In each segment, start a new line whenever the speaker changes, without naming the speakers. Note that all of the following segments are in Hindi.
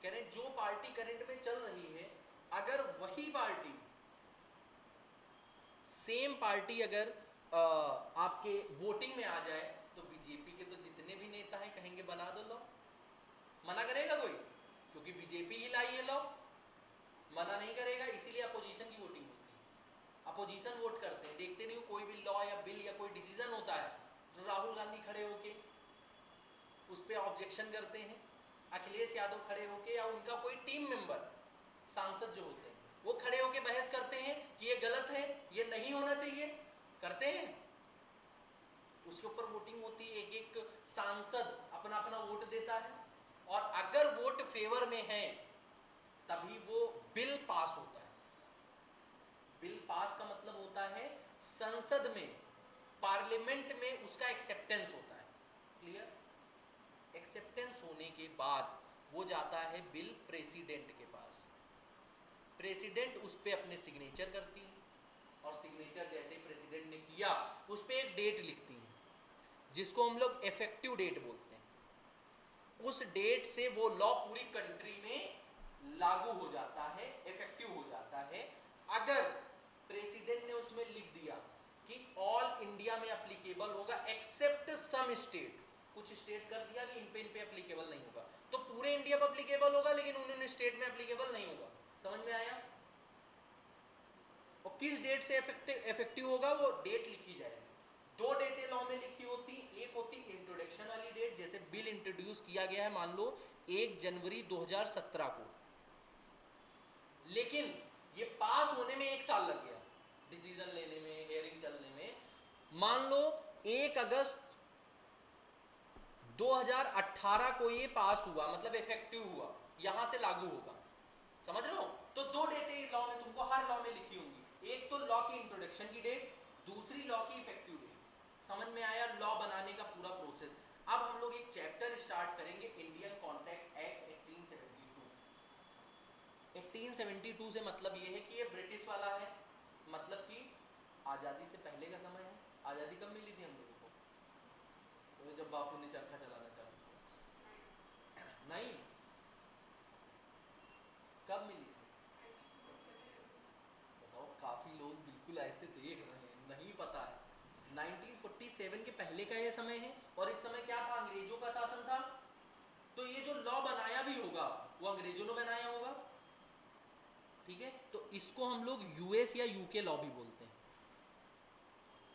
कह रहे हैं जो पार्टी करंट में चल रही है, अगर वही पार्टी, सेम पार्टी अगर आपके वोटिंग में आ जाए, तो बीजेपी के तो जितने भी नेता हैं कहेंगे बना दो लॉ। मना करेगा कोई? क्योंकि बीजेपी ही लाई है लॉ, मना नहीं करेगा। इसीलिए अपोजिशन की वोटिंग होती है, अपोजिशन वोट करते हैं। देखते नहीं हो कोई भी लॉ या बिल या कोई डिसीजन होता है तो राहुल गांधी खड़े होके उस पर ऑब्जेक्शन करते हैं, अखिलेश यादव खड़े होके, या उनका कोई टीम मेंबर, सांसद जो होते हैं वो खड़े होके बहस करते हैं कि ये गलत है, ये नहीं होना चाहिए, करते हैं। उसके ऊपर वोटिंग होती है, एक एक सांसद अपना अपना वोट देता है, और अगर वोट फेवर में है तभी वो बिल पास होता है। बिल पास का मतलब होता है संसद में, पार्लियामेंट में उसका एक्सेप्टेंस होता है। क्लियर? एक्सेप्टेंस होने के बाद वो जाता है बिल प्रेसिडेंट के पास। प्रेसिडेंट उस पर अपने सिग्नेचर करती है, और सिग्नेचर जैसे प्रेसिडेंट ने किया उस पर एक डेट लिखती है, जिसको हम लोग इफेक्टिव डेट बोलते हैं। उस डेट से वो लॉ पूरी कंट्री में लागू हो जाता है, इफेक्टिव हो जाता है। अगर प्रेसिडेंट ने उसमें लिख दिया कि ऑल इंडिया में एप्लीकेबल होगा एक्सेप्ट सम स्टेट, कुछ स्टेट कर दिया कि इन पे एप्लीकेबल नहीं होगा, तो पूरे इंडिया पर एप्लीकेबल होगा लेकिन उन स्टेट में एप्लीकेबल नहीं होगा। समझ में आया? और किस डेट से इफेक्टिव होगा वो डेट लिखी जाएगी। दो डेटें लॉ में लिखी होती, एक होती इंट्रोडक्शन वाली डेट, जैसे बिल इंट्रोड्यूस किया गया है मान लो 1 जनवरी 2017 को, लेकिन ये पास होने में 1 साल लग गया, डिसीजन लेने में, हियरिंग चलने में। मान लो 1 अगस्त 2018 को ये पास हुआ, मतलब इफेक्टिव हुआ, यहां से लागू होगा। समझ रहे हो? तो 2 डेटें लॉ में तुमको हर लॉ में लिखी होंगी, एक तो लॉ की इंट्रोडक्शन की डेट, दूसरी लॉ की इफेक्टिव डेट। समझ में आया लॉ बनाने का पूरा प्रोसेस? अब हम लोग एक चैप्टर स्टार्ट करेंगे, इंडियन कॉन्ट्रैक्ट एक्ट 1872। 1872 से मतलब ये है कि ये ब्रिटिश वाला है, मतलब कि आज़ादी से पहले का समय है। आज़ादी कब मिली थी हम लोगों को? तो जब बापू ने चरखा चलाना चालू किया। नहीं, कब मिली थी? बताओ, काफ़ी लोग बिल्कुल ऐसे देख रहे हैं, नहीं पता है। 1947 के पहले का ये समय है, और इस समय क्या था? अंग्रेजों का शासन था। तो ये जो लॉ बनाया भी होगा वो अंग्रेजों ने बनाया होगा। ठीक है? तो इसको हम लोग यूएस या यूके लॉ भी बोलते हैं।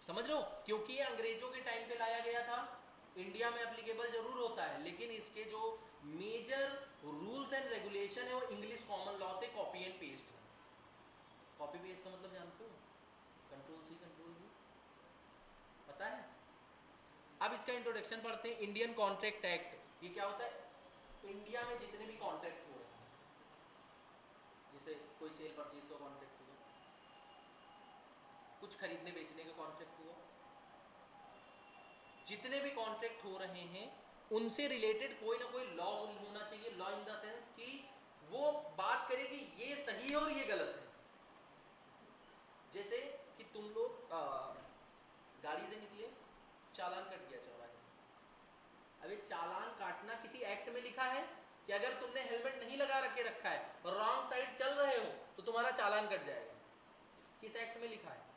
समझ रहे हो? क्योंकि ये अंग्रेजों के टाइम पे लाया गया था, इंडिया में एप्लीकेबल जरूर होता है, लेकिन इसके जो मेजर रूल्स एंड रेगुलेशन है वो इंग्लिश कॉमन लॉ से कॉपी एंड पेस्ट है। कॉपी पेस्ट का मतलब जानते हो? कंट्रोल सी कंट्रोल वी, पता है? अब इसका इंट्रोडक्शन पढ़ते हैं। इंडियन कॉन्ट्रैक्ट एक्ट, ये क्या होता है? इंडिया में जितने भी कॉन्ट्रैक्ट हो रहे हैं, जैसे कोई सेल परचेज का कॉन्ट्रैक्ट हुआ, कुछ खरीदने बेचने का कॉन्ट्रैक्ट हुआ, जितने भी कॉन्ट्रैक्ट हो रहे हैं उनसे रिलेटेड कोई ना कोई लॉ होना चाहिए। लॉ इन द सेंस कि वो बात करे कि ये सही है और ये गलत है। जैसे कि तुम लोग गाड़ी से निकले, चालान कट गया चौराहे। अब ये चालान काटना किसी एक्ट में लिखा है कि अगर तुमने हेलमेट नहीं लगा रखे रखा है और रॉन्ग साइड चल रहे हो तो तुम्हारा चालान कट जाएगा? किस एक्ट में लिखा है?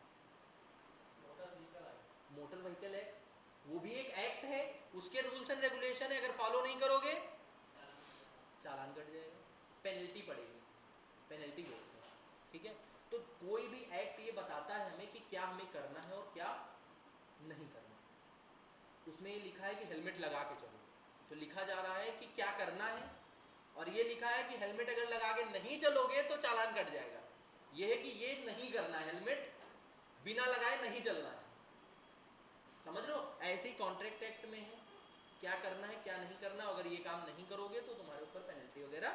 मोटर व्हीकल एक्ट, वो भी एक एक्ट है, उसके रूल्स एंड रेगुलेशन है, अगर फॉलो नहीं करोगे चालान कट जाएगा, पेनल्टी पड़ेगी, पेनल्टी बोलते हैं। ठीक है? तो कोई भी एक्ट ये बताता है हमें कि क्या हमें करना है और क्या नहीं करना। उसमें ये लिखा है कि हेलमेट लगा के चलो, तो लिखा जा रहा है कि क्या करना है, और ये लिखा है कि हेलमेट अगर लगा के नहीं चलोगे तो चालान कट जाएगा। ये है कि ये नहीं करना है, हेलमेट बिना लगाए नहीं चलना है। समझ रहे हो? ऐसे ही कॉन्ट्रैक्ट एक्ट में है क्या करना है क्या नहीं करना, अगर ये काम नहीं करोगे तो तुम्हारे ऊपर पेनल्टी वगैरह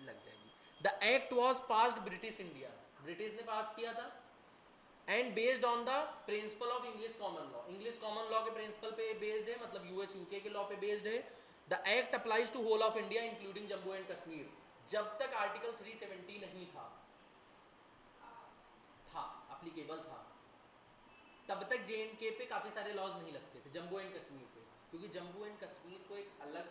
लग जाएगी। The act was passed British India, British ने पास किया था, and based on the principle of English common law, English common law के प्रिंसिपल पे बेस्ड है, मतलब यूएस यूके के लॉ पे बेस्ड है। The act applies to whole of India including Jammu and Kashmir. जब तक आर्टिकल 370 नहीं था एप्लीकेबल था, तब तक जेएनके पे काफ़ी सारे लॉज नहीं लगते थे, जम्मू एंड कश्मीर पे, क्योंकि जम्मू एंड कश्मीर को एक अलग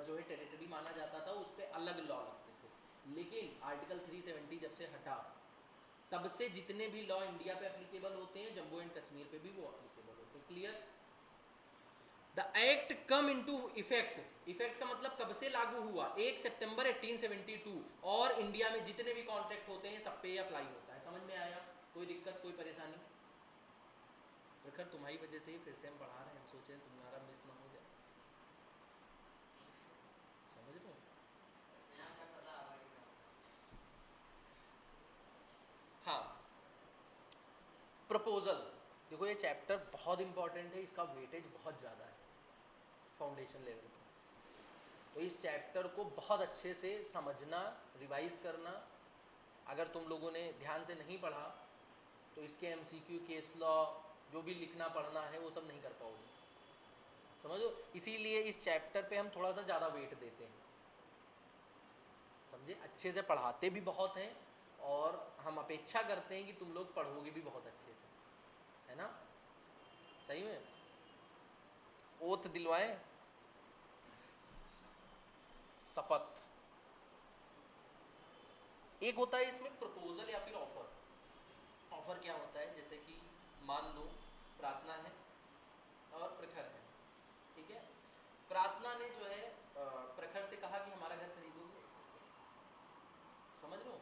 जो है टेरिटरी माना जाता था, उस पर अलग लॉ लगते थे। लेकिन आर्टिकल 370 जब से हटा तब से जितने भी लॉ इंडिया पे एप्लीकेबल होते हैं जम्मू एंड कश्मीर पे भी वो एप्लीकेबल होते हैं। Clear? The act come into effect, effect का मतलब कब से लागू हुआ, 1 सितंबर 1872, और इंडिया में जितने भी कॉन्ट्रैक्ट होते हैं सब पे अप्लाई होता है। समझ में आया? कोई दिक्कत, कोई परेशानी? प्रखर तुम्हारी वजह से ही फिर से हम पढ़ा रहे हैं, हम सोचे तुम्हारा मिस ना हो जाए। समझ रहे हो? हाँ, प्रपोजल देखो, ये चैप्टर बहुत इंपॉर्टेंट है, इसका वेटेज बहुत ज़्यादा है फाउंडेशन लेवल पर। तो इस चैप्टर को बहुत अच्छे से समझना, रिवाइज करना। अगर तुम लोगों ने ध्यान से नहीं पढ़ा तो इसके एमसीक्यू, केस लॉ, जो भी लिखना पढ़ना है वो सब नहीं कर पाओगे, समझो। इसीलिए इस चैप्टर पे हम थोड़ा सा ज़्यादा वेट देते हैं, समझे। अच्छे से पढ़ाते भी बहुत हैं और हम अपेक्षा करते हैं कि तुम लोग पढ़ोगे भी बहुत अच्छे से, है ना? सही में ओथ दिलवाएं, शपथ। एक होता है इसमें प्रपोजल या फिर ऑफर। ऑफर क्या होता है, जैसे कि मान लो प्रार्थना है और प्रखर है, ठीक है। प्रार्थना ने जो है प्रखर से कहा कि हमारा घर खरीदोगे, समझ लो।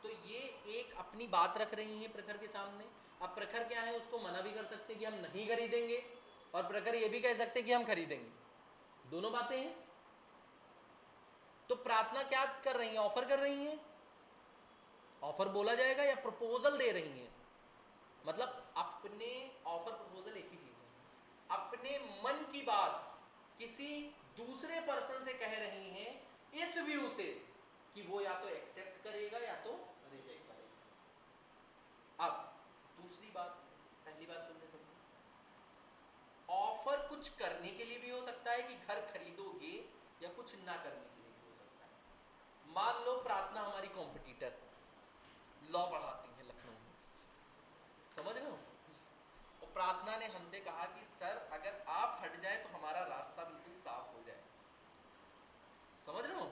तो ये एक अपनी बात रख रही है प्रखर के सामने। अब प्रखर क्या है, उसको मना भी कर सकते कि हम नहीं खरीदेंगे, और प्रखर ये भी कह सकते कि हम खरीदेंगे, दोनों बातें हैं। तो प्रार्थना क्या कर रही है, ऑफर कर रही है, ऑफर बोला जाएगा, या प्रपोजल दे रही है। मतलब अपने, ऑफर प्रपोजल एक ही चीज है, अपने मन की बात किसी दूसरे पर्सन से कह रही हैं इस व्यू से कि वो या तो एक्सेप्ट करेगा या तो रिजेक्ट करेगा। अब दूसरी बात, पहली बात तुमने समझी, ऑफर कुछ करने के लिए भी हो सकता है कि घर खरीदोगे, या कुछ ना करने के लिए भी हो सकता है। मान लो प्रार्थना हमारी कॉम्पिटिटर, लॉ पढ़ाती है लखनऊ में, समझ रहे हो। और प्रार्थना ने हमसे कहा कि सर अगर आप हट जाए तो हमारा रास्ता बिल्कुल साफ हो जाए, समझ रहे हो।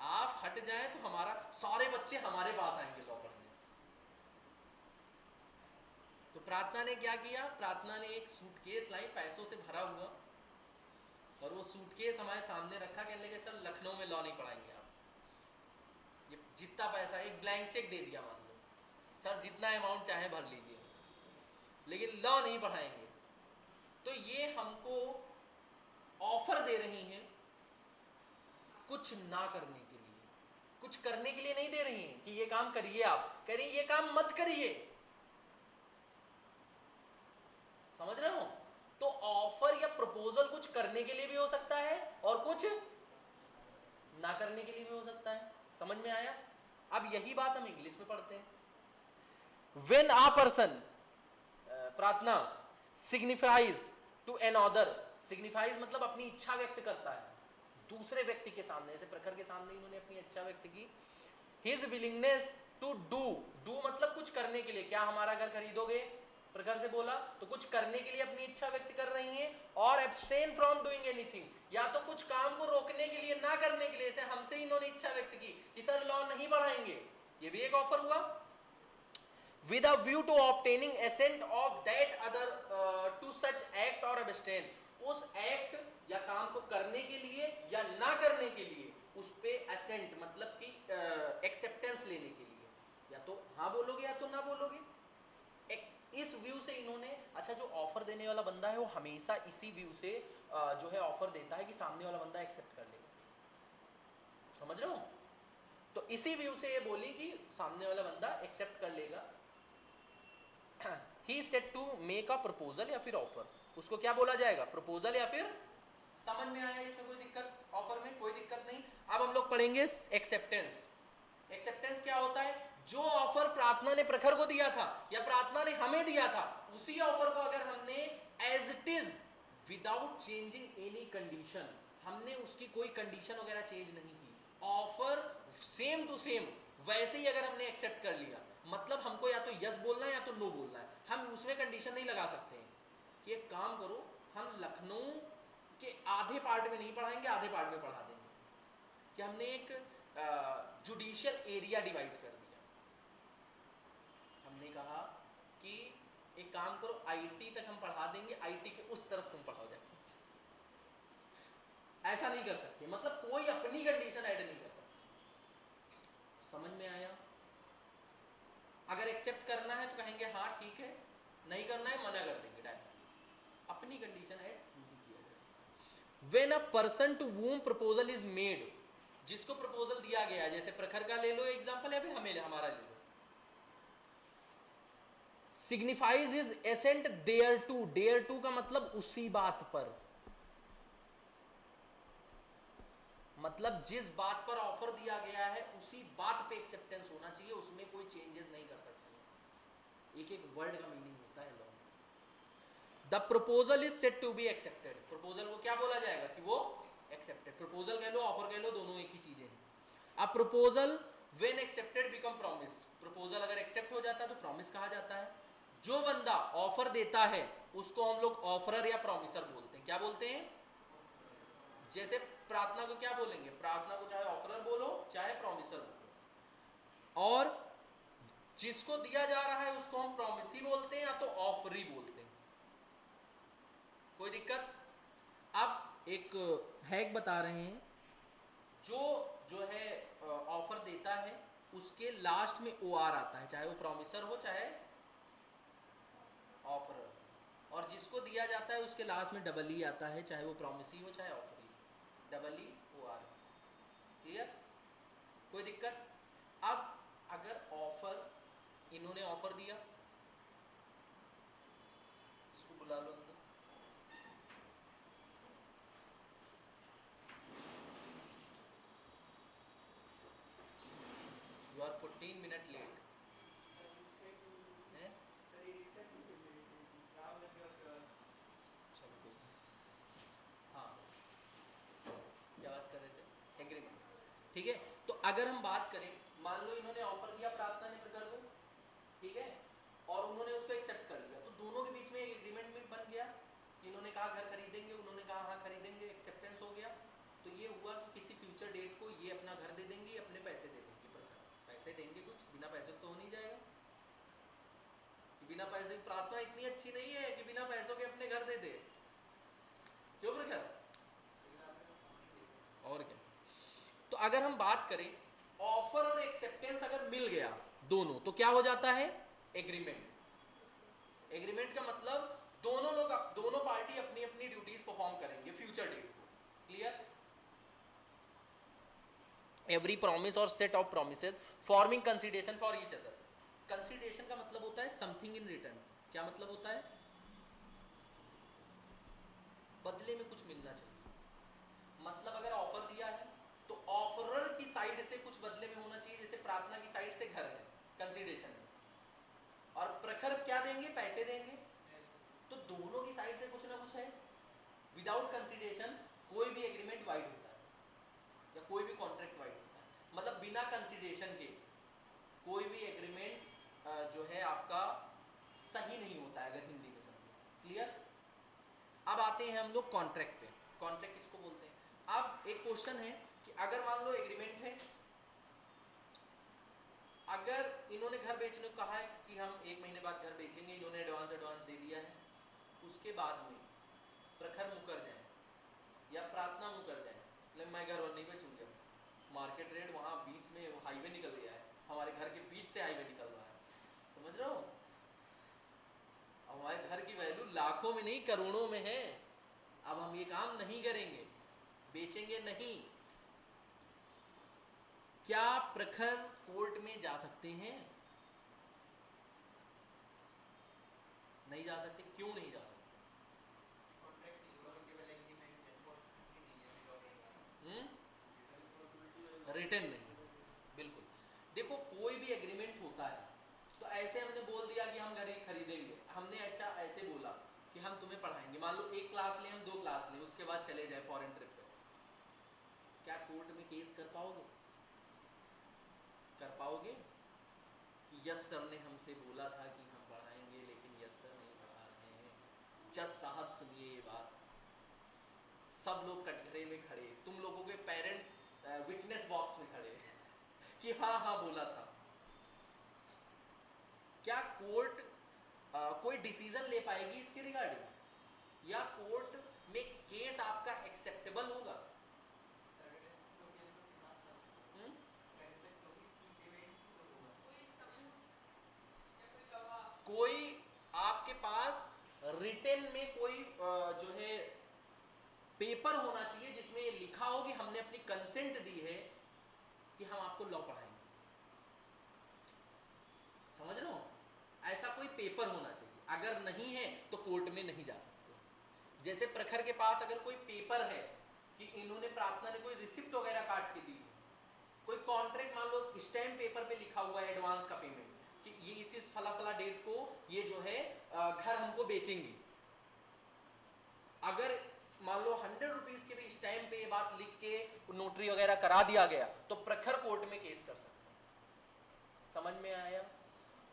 आप हट जाए तो हमारा, सारे बच्चे हमारे पास आएंगे लॉ पढ़ने। तो प्रार्थना ने क्या किया, प्रार्थना ने एक सूटकेस लाई पैसों से भरा हुआ, और वो सूटकेस हमारे सामने रखा, कहने लगे सर लखनऊ में लॉ नहीं पढ़ाएंगे आप, ये जितना पैसा, एक ब्लैंक चेक दे दिया, मान लो सर जितना अमाउंट चाहे भर लीजिए, लेकिन लॉ नहीं पढ़ाएंगे। तो ये हमको ऑफर दे रही हैं कुछ ना करने के लिए, कुछ करने के लिए नहीं दे रही हैं कि ये काम करिए, आप कह रही ये काम मत करिए, समझ रहे हो। तो ऑफर या प्रपोजल कुछ करने के लिए भी हो सकता है और कुछ ना करने के लिए भी हो सकता है, समझ में आया। अब यही बात हम इंग्लिश में पढ़ते हैं। When a person, प्रार्थना, signifies to another, signifies मतलब अपनी इच्छा व्यक्त करता है दूसरे व्यक्ति के सामने, जैसे प्रखर के सामने इन्होंने अपनी इच्छा व्यक्त की। His willingness to do मतलब कुछ करने के लिए, क्या हमारा घर खरीदोगे, प्रखर से बोला, तो कुछ करने के लिए अपनी इच्छा व्यक्त कर रही हैं। और abstain from doing anything, या तो कुछ काम को रोकने के लिए, ना करने के लिए, जैसे हमसे इन्होंने इच्छा व्यक्त की कि सर लॉ नहीं पढ़ाएंगे, ये भी एक ऑफर हुआ। with a view to obtaining assent of that other to such act or abstain, उस एक्ट या काम को करने के लिए या ना करने के लिए उस पे assent मतलब कि एक्सेप्टेंस लेने के लिए, या तो हाँ बोलोगे या तो ना बोलोगे। इस व्यू से इन्होंने, अच्छा जो ऑफर देने वाला बंदा है वो हमेशा इसी व्यू से जो है ऑफर देता है कि सामने वाला बंदा एक्सेप्ट कर लेगा, समझ रहे हो। तो इसी व्यू से ये बोली कि सामने वाला बंदा एक्सेप्ट कर लेगा। He said to make a proposal या फिर ऑफर, उसको क्या बोला जाएगा, प्रपोजल या फिर, समझ में आया इसमें कोई दिक्कत, ऑफर में कोई दिक्कत नहीं। अब हम लोग पढ़ेंगे एक्सेप्टेंस। एक्सेप्टेंस क्या होता है, जो ऑफर प्रार्थना ने प्रखर को दिया था या प्रार्थना ने हमें दिया था, उसी ऑफर को अगर हमने as it is without changing any condition, हमने उसकी कोई कंडीशन वगैरह चेंज नहीं की, ऑफर सेम टू सेम वैसे ही अगर हमने एक्सेप्ट कर लिया, मतलब हमको या तो यस बोलना है या तो नो बोलना है, हम उसमें कंडीशन नहीं लगा सकते हैं कि एक काम करो हम लखनऊ के आधे पार्ट में नहीं पढ़ाएंगे, आधे पार्ट में पढ़ा देंगे, कि हमने एक जुडिशियल एरिया डिवाइड कर दिया। हमने कहा कि एक काम करो, आईटी तक हम पढ़ा देंगे, आईटी के उस तरफ तुम पढ़ाओ जाके। ऐसा नहीं कर सकते, मतलब कोई अपनी कंडीशन ऐड नहीं कर सकता। समझ में आया? अगर एक्सेप्ट करना है तो कहेंगे हाँ ठीक है, नहीं करना है मना कर देंगे डायरेक्ट। अपनी कंडीशन ऐड नहीं किया जा सकता। When a person to whom proposal is made, जिसको प्रपोजल दिया गया, जैसे प्रखर का ले लो एग्जांपल, या फिर हमारा ले लो, signifies is assent thereto. Thereto का मतलब उसी बात पर, मतलब जिस बात पर ऑफर दिया गया है उसी बात पे एक्सेप्टेंस होना चाहिए, उसमें कोई चेंजेस नहीं कर सकते। एक एक वर्ड का मीनिंग होता है law. The proposal is set to be accepted. Proposal को क्या बोला जाएगा कि वो एक्सेप्टेड। प्रपोजल कह लो, ऑफर कह लो, दोनों एक ही चीजें हैं। अब proposal when accepted become promise. Proposal अगर एक्सेप्ट हो जाता है तो प्रॉमिस कहा जाता है। जो बंदा ऑफर देता है उसको हम लोग ऑफरर या प्रॉमिसर बोलते हैं। क्या बोलते हैं? जैसे प्रार्थना को क्या बोलेंगे? प्रार्थना को चाहे ऑफरर बोलो चाहे प्रॉमिसर बोलो। और जिसको दिया जा रहा है उसको हम प्रॉमिसी बोलते हैं या तो ऑफरी बोलते हैं। कोई दिक्कत? अब एक हैक बता रहे हैं, जो है ऑफर देता है उसके लास्ट में ओ आर आता है, चाहे वो प्रॉमिसर हो चाहे ऑफरर। और जिसको दिया जाता है उसके लास्ट में डबल ई आता है, चाहे वो प्रॉमिसी हो चाहे offeree. Double E O R. Clear? कोई दिक्कत? अब अगर ऑफर, इन्होंने ऑफर दिया, इसको बुला लो अंदर। You are 14 minute late. चलो कोई, हाँ क्या बात कर रहे थे? एग्रीमेंट। ठीक है, तो अगर हम बात करें, मान लो इन्होंने ऑफर दिया प्रार्थना ने प्रखर को, ठीक है, और उन्होंने उसको एक्सेप्ट कर लिया, तो दोनों के बीच में एक एग्रीमेंट में बन गया। इन्होंने कहा घर खरीदेंगे, उन्होंने कहा हाँ खरीदेंगे, एक्सेप्टेंस हो गया। तो ये हुआ कि किसी फ्यूचर डेट को ये अपना घर दे देंगे, अपने पैसे दे देंगे। प्रखर पैसे देंगे, कुछ बिना पैसे तो हो नहीं जाएगा। बिना पैसे की प्रार्थना इतनी अच्छी नहीं है कि बिना पैसों के अपने घर दे दे। क्यों प्रखर? और क्या? तो अगर हम बात करें ऑफर और एक्सेप्टेंस अगर मिल गया दोनों, तो क्या हो जाता है? एग्रीमेंट। एग्रीमेंट का मतलब दोनों लोग, दोनों पार्टी अपनी अपनी ड्यूटीज परफॉर्म करेंगे फ्यूचर डेट को। क्लियर? एवरी प्रॉमिस और set of promises forming consideration for each other. Consideration का मतलब होता है समथिंग इन रिटर्न। क्या मतलब होता है? बदले में कुछ मिलना चाहिए। मतलब अगर ऑफर दिया है तो ऑफरर की साइड से कुछ बदले में होना चाहिए। जैसे प्रार्थना की साइड से घर है कंसिडरेशन में, और प्रखर क्या देंगे? पैसे देंगे। तो दोनों की साइड से कुछ ना कुछ है। विदाउट कंसिडरेशन कोई भी एग्रीमेंट वाइड होता है या कोई भी कॉन्ट्रैक्ट वाइड होता है। मतलब बिना कंसिडरेशन के कोई भी एग्रीमेंट जो है आपका सही नहीं होता है, अगर हिंदी में समझो। क्लियर? अब आते हैं हम लोग कॉन्ट्रैक्ट पे। कॉन्ट्रैक्ट किसको बोलते हैं? अब एक क्वेश्चन है कि अगर मान लो एग्रीमेंट है, अगर इन्होंने घर बेचने को कहा है कि हम 1 महीने बाद घर बेचेंगे, इन्होंने एडवांस दे दिया है, उसके बाद में प्रखर मुकर जाए या प्रार्थना मुकर जाए, मतलब मैं घर और नहीं बेचूंगी, अब मार्केट रेट वहाँ बीच में हाईवे निकल गया है, हमारे घर के बीच से हाईवे निकल रहा है, समझ रहे हो? हमारे घर की वैल्यू लाखों में नहीं करोड़ों में है। अब हम ये काम नहीं करेंगे, बेचेंगे नहीं। क्या प्रखर कोर्ट में जा सकते हैं? नहीं जा सकते। क्यों नहीं जा सकते? रिटर्न नहीं, बिल्कुल। देखो कोई भी एग्रीमेंट होता है तो ऐसे हमने बोल दिया कि हम घर ही खरीदेंगे, हमने अच्छा ऐसे बोला कि हम तुम्हें पढ़ाएंगे, मान लो 1 क्लास लें, हम 2 क्लास लें, उसके बाद चले जाए फॉरेन ट्रिप पे, क्या कोर्ट में केस कर पाओगे? कर पाओगे कि यस सर ने हमसे बोला था कि हम पढ़ाएंगे लेकिन यस सर नहीं पढ़ा रहे हैं, जज साहब सुनिए ये बात, सब लोग कटघरे में खड़े, तुम लोगों के पेरेंट्स विटनेस बॉक्स में खड़े कि हाँ हाँ बोला था। क्या कोर्ट कोई डिसीजन ले पाएगी इसके रिगार्डिंग, या कोर्ट में केस आपका एक्सेप्टेबल होगा? कोई आपके पास रिटन में कोई जो है पेपर होना चाहिए जिसमें लिखा हो कि हमने अपनी कंसेंट दी है कि हम आपको लॉ पढ़ाएंगे। समझ रहे हो? ऐसा कोई पेपर होना चाहिए, अगर नहीं है तो कोर्ट में नहीं जा सकते। जैसे प्रखर के पास अगर कोई पेपर है कि इन्होंने प्रार्थना ने कोई रिसिप्ट वगैरह काट के दी, कोई कॉन्ट्रैक्ट मान लो स्टैम्प पेपर पे लिखा हुआ है एडवांस का पेमेंट कि ये इस फला फला डेट को ये जो है घर हमको बेचेंगे, अगर मान लो 100 रुपीज के भी स्टैम्प पे ये बात लिख के नोटरी वगैरह करा दिया गया तो प्रखर कोर्ट में केस कर सकते हैं। समझ में आया?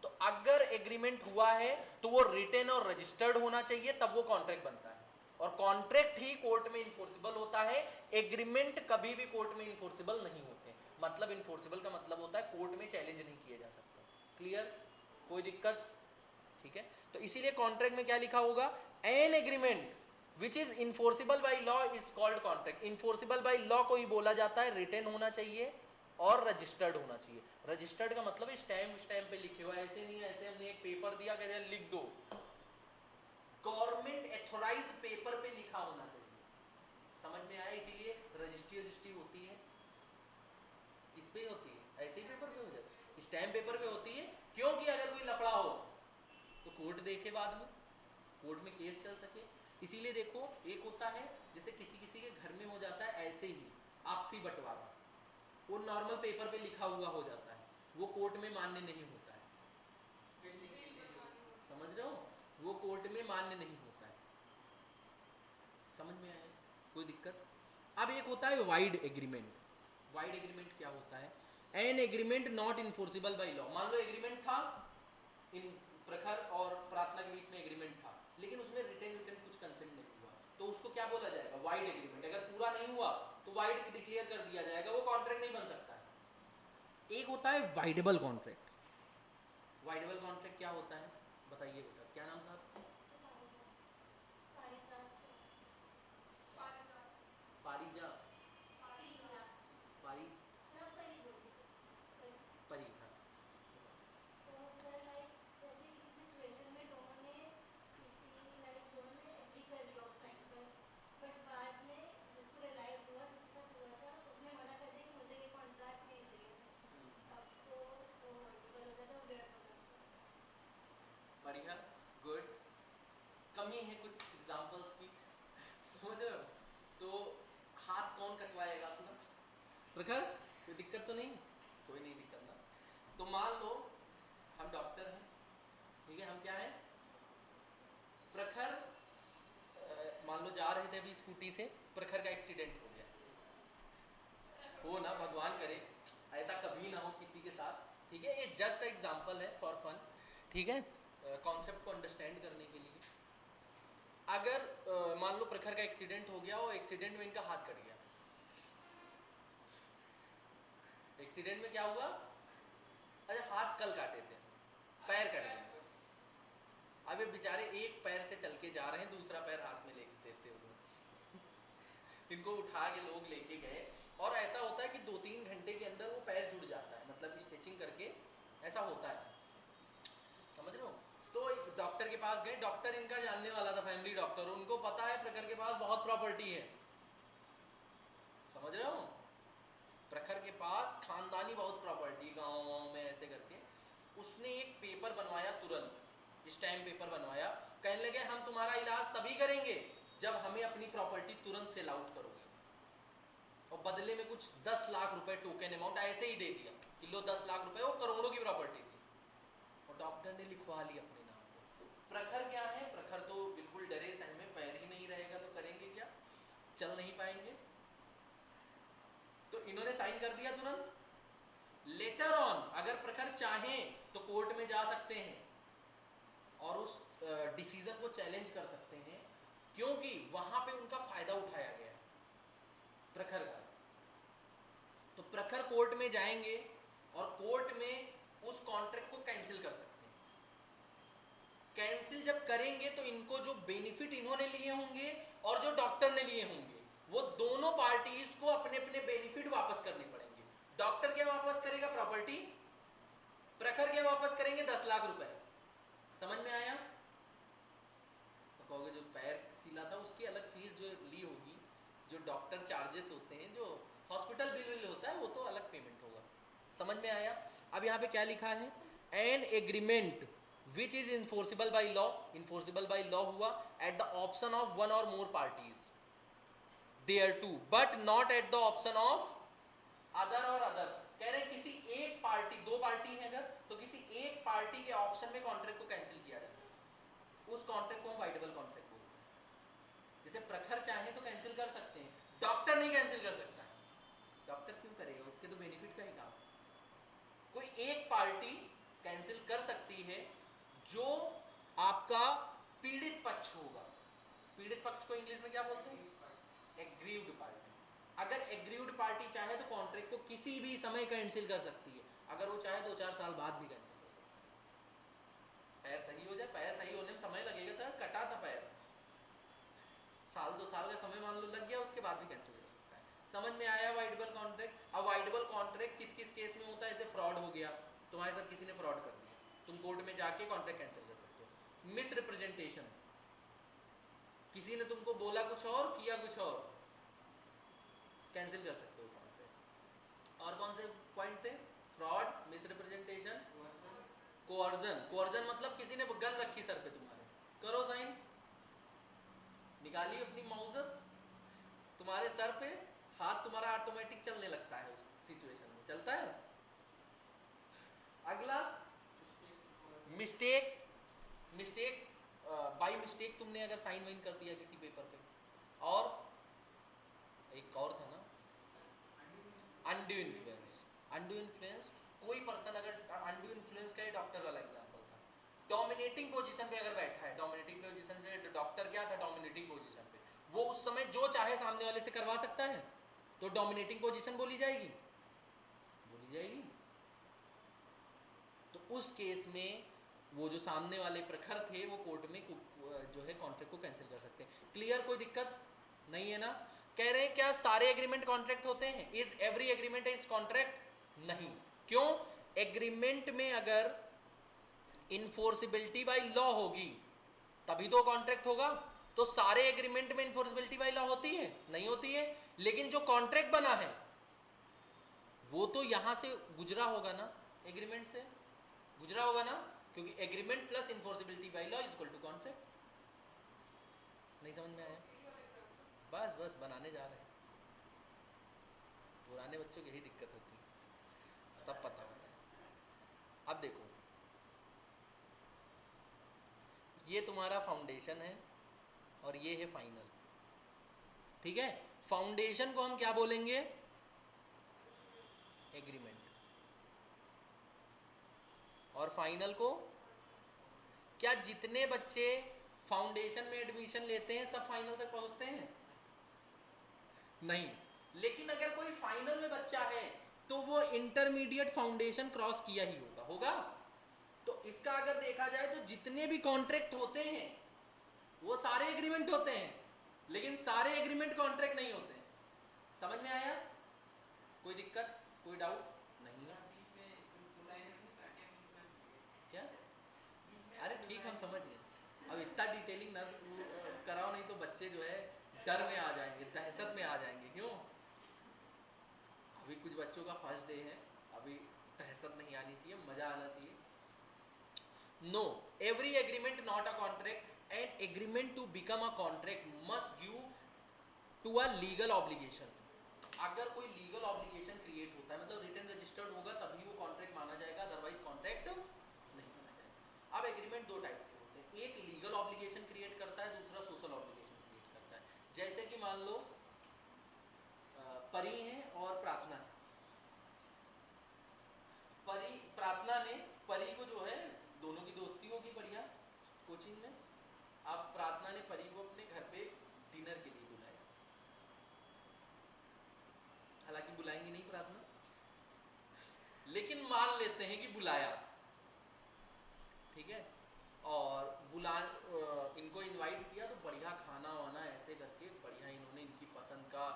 तो अगर एग्रीमेंट हुआ है तो वो रिटन और रजिस्टर्ड होना चाहिए, तब वो कॉन्ट्रैक्ट बनता है, और कॉन्ट्रैक्ट ही कोर्ट में इन्फोर्सिबल होता है। एग्रीमेंट कभी भी कोर्ट में इन्फोर्सिबल नहीं होते। मतलब इन्फोर्सिबल का मतलब होता है कोर्ट में चैलेंज नहीं किए जा सकते। क्लियर? कोई दिक्कत? ठीक है, तो इसीलिए कॉन्ट्रैक्ट में क्या लिखा होगा? N agreement which is enforceable by law is called contract. Enforceable by law को ही बोला जाता है रिटन होना चाहिए और रजिस्टर्ड होना चाहिए। रजिस्टर्ड का मतलब स्टैम्प पे लिखे हुआ, ऐसे नहीं ऐसे हमने एक पेपर दिया कहते हैं लिख दो, गवर्नमेंट एथोराइज पेपर पे लिखा होना चाहिए। समझ में आया? इसीलिए रजिस्ट्री होती है, किस पे होती है? ऐसे ही पेपर पे हो जाए, स्टैम्प पेपर पे होती है, क्योंकि अगर कोई लफड़ा हो तो कोर्ट देखे, बाद में कोर्ट में केस चल सके। इसीलिए देखो, एक होता है जैसे किसी किसी के घर में हो जाता है ऐसे ही आपसी बंटवारा, वो नॉर्मल पेपर पे लिखा हुआ हो जाता है, वो कोर्ट में मान्य नहीं होता है। समझ रहे हो? वो कोर्ट में मान्य नहीं होता है। समझ में आया? कोई दिक्कत? अब एक होता है वाइड एग्रीमेंट। वाइड एग्रीमेंट क्या होता है? An agreement not enforceable by law. मान लो एग्रीमेंट था, इन प्रखर और प्रार्थना के बीच में एग्रीमेंट था, लेकिन उसमें रिटन कुछ कंसेंट नहीं हुआ, तो उसको क्या बोला जाएगा? Wide agreement. अगर पूरा नहीं हुआ तो वाइड डिक्लेयर कर दिया जाएगा, वो कॉन्ट्रैक्ट नहीं बन सकता है। एक होता है वाइडेबल कॉन्ट्रैक्ट। वाइडेबल कॉन्ट्रैक्ट क्या होता है बताइए बेटा, क्या नाम था आपका? पारिजा पारी परी, हाँ। बढ़िया, गुड। कमी है कुछ एग्जांपल्स की, समझ रहे हो? तो हाथ कौन कटवाएगा अपना? प्रखर, कोई दिक्कत तो नहीं? कोई नहीं दिक्कत ना। तो मान लो हम डॉक्टर हैं, ठीक है, हम क्या हैं? प्रखर मान लो जा रहे थे अभी स्कूटी से, प्रखर का एक्सीडेंट हो गया, हो ना, भगवान करे ऐसा कभी ना हो किसी के साथ, ठीक है, ये जस्ट एग्जांपल है फॉर फन, ठीक है, कॉन्सेप्ट को अंडरस्टैंड करने के लिए। अगर मान लो प्रखर का एक्सीडेंट हो गया और एक्सीडेंट में इनका हाथ कट गया। एक्सीडेंट में क्या हुआ? अरे हाथ कल काटे थे, पैर कट गया। अब ये बेचारे एक पैर से चल के जा रहे हैं, दूसरा पैर हाथ में लेके देते हुए इनको उठा के लोग लेके गए, और ऐसा होता है कि 2-3 घंटे के अंदर वो पैर जुड़ जाता है, मतलब स्टिचिंग करके ऐसा होता है। समझ रहे हो? तो डॉक्टर के पास गए, डॉक्टर इनका जानने वाला था, फैमिली डॉक्टर, उनको पता है प्रखर के पास बहुत प्रॉपर्टी है। समझ रहे हो? प्रखर के पास खानदानी बहुत प्रॉपर्टी, गाँव में ऐसे करके उसने एक पेपर बनवाया, तुरंत स्टैम्प पेपर बनवाया, कहने लगे हम तुम्हारा इलाज तभी करेंगे जब हमें अपनी प्रॉपर्टी तुरंत सेल आउट करोगे, और बदले में कुछ 10 लाख रुपए टोकन अमाउंट ऐसे ही दे दिया कि लो 10 लाख रुपए, वो करोड़ों की प्रॉपर्टी थी, और डॉक्टर ने लिखवा ली अपने नाम को। प्रखर क्या है? प्रखर तो बिल्कुल डरे सहमे, पैर ही नहीं रहेगा तो करेंगे क्या, चल नहीं पाएंगे, तो इन्होंने साइन कर दिया तुरंत। लेटर ऑन अगर प्रखर चाहें तो कोर्ट में जा सकते हैं और उस डिसीजन को चैलेंज कर सकते हैं, क्योंकि वहां पे उनका फायदा उठाया गया है प्रखर का। तो प्रखर कोर्ट में जाएंगे और कोर्ट में उस कॉन्ट्रैक्ट को कैंसिल कर सकते हैं। कैंसिल जब करेंगे तो इनको जो बेनिफिट इन्होंने लिए होंगे और जो डॉक्टर ने लिए होंगे, वो दोनों पार्टीज को अपने अपने बेनिफिट वापस करने पड़ेंगे। डॉक्टर क्या वापस करेगा? प्रॉपर्टी। प्रखर क्या वापस करेंगे? 10 लाख रुपए। समझ में आया? तो कहोगे जो पैर सिला था उसकी अलग फीस जो ली होगी, जो डॉक्टर चार्जेस होते हैं, जो हॉस्पिटल बिल होता है, वो तो अलग पेमेंट होगा। समझ में आया? अब यहाँ पे क्या लिखा है? An agreement which is enforceable by law. Enforceable by law हुआ at the option of one or more parties thereto, but not at the option of other or others. कह रहे किसी एक पार्टी, दो पार्टी है अगर, तो किसी एक पार्टी के ऑप्शन में कॉन्ट्रैक्ट को कैंसिल किया जा सकता है। उस कॉन्ट्रैक्ट को हम वाइडेबल कॉन्ट्रैक्ट बोलते हैं। जैसे प्रखर चाहे तो कैंसिल कर सकते हैं, डॉक्टर नहीं कैंसिल कर सकता है। डॉक्टर क्यों करेगा? उसके तो बेनिफिट का ही काम। कोई एक पार्टी कैंसिल कर सकती है जो आपका पीड़ित पक्ष होगा। पीड़ित पक्ष को इंग्लिश में क्या बोलते हैं? Aggrieved party. अगर एग्रीव्ड पार्टी चाहे तो कॉन्ट्रैक्ट को किसी भी समय कैंसिल कर सकती है। अगर वो चाहे 2-4 साल बाद भी कैंसिल कर सकती है। पैर सही हो जाए, पैर सही होने में समय लगेगा, था कटा था पैर, साल 2 साल का समय मान लो लग गया, उसके बाद भी कैंसिल कर सकता है। समझ में आया वाइडेबल कॉन्ट्रैक्ट? अब वाइडेबल कॉन्ट्रैक्ट किस किस केस में होता है? ऐसे फ्रॉड हो गया, तुम्हारे साथ किसी ने फ्रॉड कर दिया, तुम कोर्ट में जाके कॉन्ट्रैक्ट कैंसिल कर सकते हो। मिस रिप्रेजेंटेशन, किसी ने तुमको बोला कुछ और किया कुछ और, कैंसिल कर सकते हो कॉन्ट्रैक्ट। और कौन से पॉइंट थे? Fraud, miss representation, coercion. Coercion मतलब किसी ने गन रखी सर पे तुम्हारे, करो साइन, निकाली अपनी माउजर, तुम्हारे सर पे हाथ तुम्हारा ऑटोमेटिक चलने लगता है उस सिचुएशन में, चलता है। अगला मिस्टेक। मिस्टेक बाय मिस्टेक तुमने अगर साइन वाइन कर दिया किसी पेपर पे। और एक और था ना, अनड्यू इन्फ्लुएंस। अनड्यू इन्फ्लुएंस, कोई पर्सन अगर अनड्यू इन्फ्लुएंस का, डॉक्टर वाला एग्जांपल था, डोमिनेटिंग पोजीशन पे अगर बैठा है, डोमिनेटिंग पोजीशन से, डॉक्टर क्या था? डोमिनेटिंग पोजीशन पे, वो उस समय जो चाहे सामने वाले से करवा सकता है, तो डोमिनेटिंग पोजीशन बोली जाएगी, बोली जाएगी। तो उस केस में वो जो सामने वाले प्रखर थे वो कोर्ट में जो है कॉन्ट्रैक्ट को कैंसिल कर सकते हैं। क्लियर? कोई दिक्कत नहीं है ना? कह रहे हैं क्या सारे एग्रीमेंट कॉन्ट्रैक्ट होते हैं? Is every agreement is contract? नहीं। क्यों? एग्रीमेंट में अगर इन्फोर्सिबिलिटी बाय लॉ होगी तभी तो कॉन्ट्रैक्ट होगा। तो सारे एग्रीमेंट में इन्फोर्सिबिलिटी बाय लॉ होती है? नहीं होती है। लेकिन जो कॉन्ट्रैक्ट बना है वो तो यहां से गुजरा होगा ना, एग्रीमेंट से गुजरा होगा ना, क्योंकि agreement plus enforceability by law is equal to contract. नहीं समझ में आया? बस बस बनाने जा रहे हैं। पुराने बच्चों की यही दिक्कत होती है, सब पता होता है। अब देखो, ये तुम्हारा फाउंडेशन है और ये है फाइनल, ठीक है? फाउंडेशन को हम क्या बोलेंगे? एग्रीमेंट। और फाइनल को? क्या जितने बच्चे फाउंडेशन में एडमिशन लेते हैं सब फाइनल तक पहुंचते हैं? नहीं। लेकिन अगर कोई फाइनल में बच्चा है तो वो इंटरमीडिएट फाउंडेशन क्रॉस किया ही होगा। तो इसका अगर देखा जाए तो जितने भी कॉन्ट्रैक्ट होते हैं वो सारे एग्रीमेंट होते हैं, लेकिन सारे एग्रीमेंट कॉन्ट्रैक्ट नहीं होते हैं। समझ में आया? कोई दिक्कत, कोई डाउट नहीं है? क्या? अरे ठीक, हम समझ गए। अब इतना डिटेलिंग ना कराओ, नहीं तो बच्चे जो है डर में आ जाएंगे, दहशत में आ जाएंगे। क्यों? अभी कुछ बच्चों का फर्स्ट डे है, अभी दहशत नहीं आनी चाहिए, मजा आना चाहिए। No, every agreement not a contract. An agreement to become a contract must give to a legal obligation. अगर कोई लीगल ऑब्लिगेशन क्रिएट होता है, मतलब रिटन रजिस्टर्ड होगा तभी वो कॉन्ट्रैक्ट माना जाएगा, अदरवाइज कॉन्ट्रैक्ट नहीं माना जाएगा। अब एग्रीमेंट दो टाइप के होते हैं, एक लीगल ऑब्लिगेशन क्रिएट करता है, दूसरा सोशल ऑब्लिगेशन क्रिएट करता है। जैसे कि मान लो परी है और प्रार्थना है। परी, प्रार्थना ने परी को जो है, दोनों की दोस्ती होगी बढ़िया कोचिंग में। अब प्रार्थना ने परी को अपने घर पे डिनर के लिए बुलाया, हालांकि बुलाएंगी नहीं प्रार्थना, लेकिन मान लेते हैं कि बुलाया, ठीक है, और इनको इनवाइट किया तो बढ़िया खाना वाना ऐसे करके बढ़िया इन्होंने इनकी पसंद का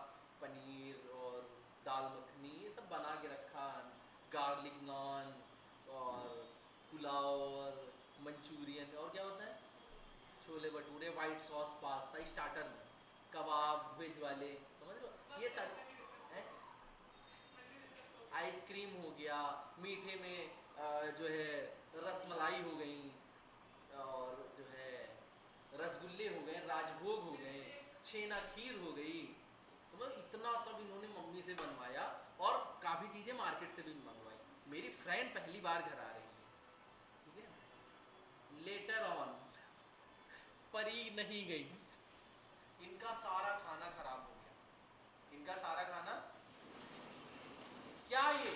पनीर और दाल मखनी ये सब बना के रखा, गार्लिक नान और पुलाव और मंचूरियन और क्या होता है, chole bhature, white sauce pasta starter में, कबाब वेज वाले, समझ लो ये सब है। आइसक्रीम हो गया, मीठे में जो है रसमलाई हो गई, और जो है रसगुल्ले हो गए, राजभोग हो गए, छेना खीर हो गई, तो मतलब इतना सब इन्होंने मम्मी से बनवाया, और काफ़ी चीज़ें मार्केट से भी मंगवाई। मेरी फ्रेंड पहली बार घर आ रही है, ठीक है, लेटर ऑन परी नहीं गई, इनका सारा खाना खराब हो गया, इनका सारा खाना, क्या ये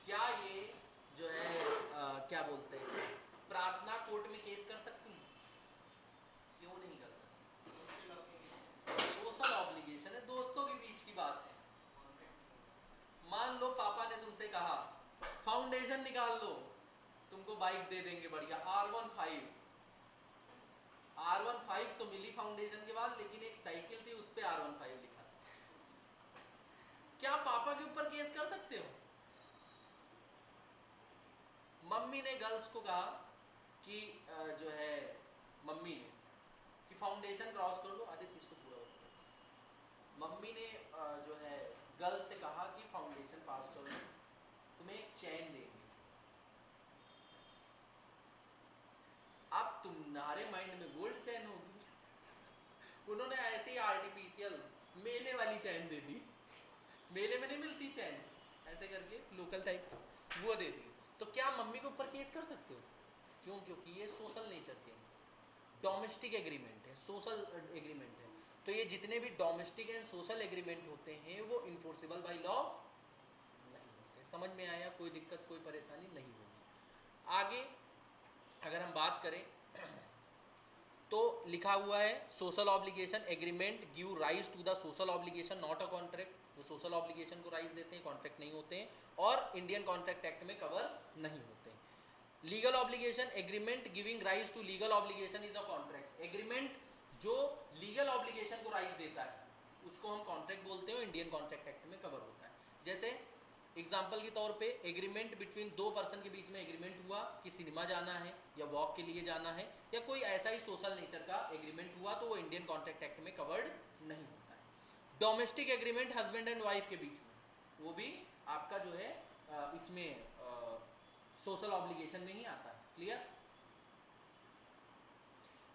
क्या ये जो है क्या बोलते हैं, प्रार्थना कोर्ट में केस कर सकती हैं? क्यों नहीं कर सकती? सोशल ऑब्लिगेशन है, दोस्तों के बीच की बात है। मान लो पापा ने तुमसे कहा फाउंडेशन निकाल लो, तुमको बाइक दे देंगे बढ़िया R15, R15 तो मिली फाउंडेशन के बाद, लेकिन एक साइकिल थी उस पे R15 लिखा था, क्या पापा के ऊपर केस कर सकते हो? मम्मी ने गर्ल्स को कहा कि जो है मम्मी ने कि फाउंडेशन क्रॉस कर लो, आदित्य इसको पूरा होता, मम्मी ने जो है गर्ल्स से कहा कि फाउंडेशन पास कर लो, तुम्हें एक चैन देंगे। अब तुम्हारे माइंड में गोल्ड चैन होगी, उन्होंने ऐसे ही आर्टिफिशियल मेले वाली चैन दे दी, मेले में नहीं मिलती चैन ऐसे करके लोकल टाइप, वो दे दी, तो क्या मम्मी के ऊपर केस कर सकते हो? क्यों? क्योंकि ये सोशल नेचर के डोमेस्टिक एग्रीमेंट है, सोशल एग्रीमेंट है, तो ये जितने भी डोमेस्टिक एंड सोशल एग्रीमेंट होते हैं वो इन्फोर्सेबल बाय लॉ नहीं होते। समझ में आया? कोई दिक्कत कोई परेशानी नहीं होगी। आगे अगर हम बात करें तो लिखा हुआ है social obligation agreement give rise to the social obligation not a contract, जो सोशल ऑब्लिगेशन को राइज देते हैं, कॉन्ट्रैक्ट नहीं होते हैं, और इंडियन कॉन्ट्रैक्ट एक्ट में कवर नहीं होते हैं। Legal obligation agreement giving rise to legal obligation is a contract, agreement जो लीगल ऑब्लिगेशन को राइज देता है उसको हम कॉन्ट्रैक्ट बोलते हैं, इंडियन कॉन्ट्रैक्ट एक्ट में कवर होता है। जैसे एग्जाम्पल के तौर पे एग्रीमेंट बिटवीन दो पर्सन के बीच में एग्रीमेंट हुआ कि सिनेमा जाना है या वॉक के लिए जाना है, या कोई ऐसा ही सोशल नेचर का एग्रीमेंट हुआ, तो वो इंडियन कॉन्ट्रैक्ट एक्ट में कवर्ड नहीं होता है। Domestic agreement husband and wife के बीच में, वो भी आपका जो है इसमें सोशल ऑब्लिगेशन में ही आता है। Clear?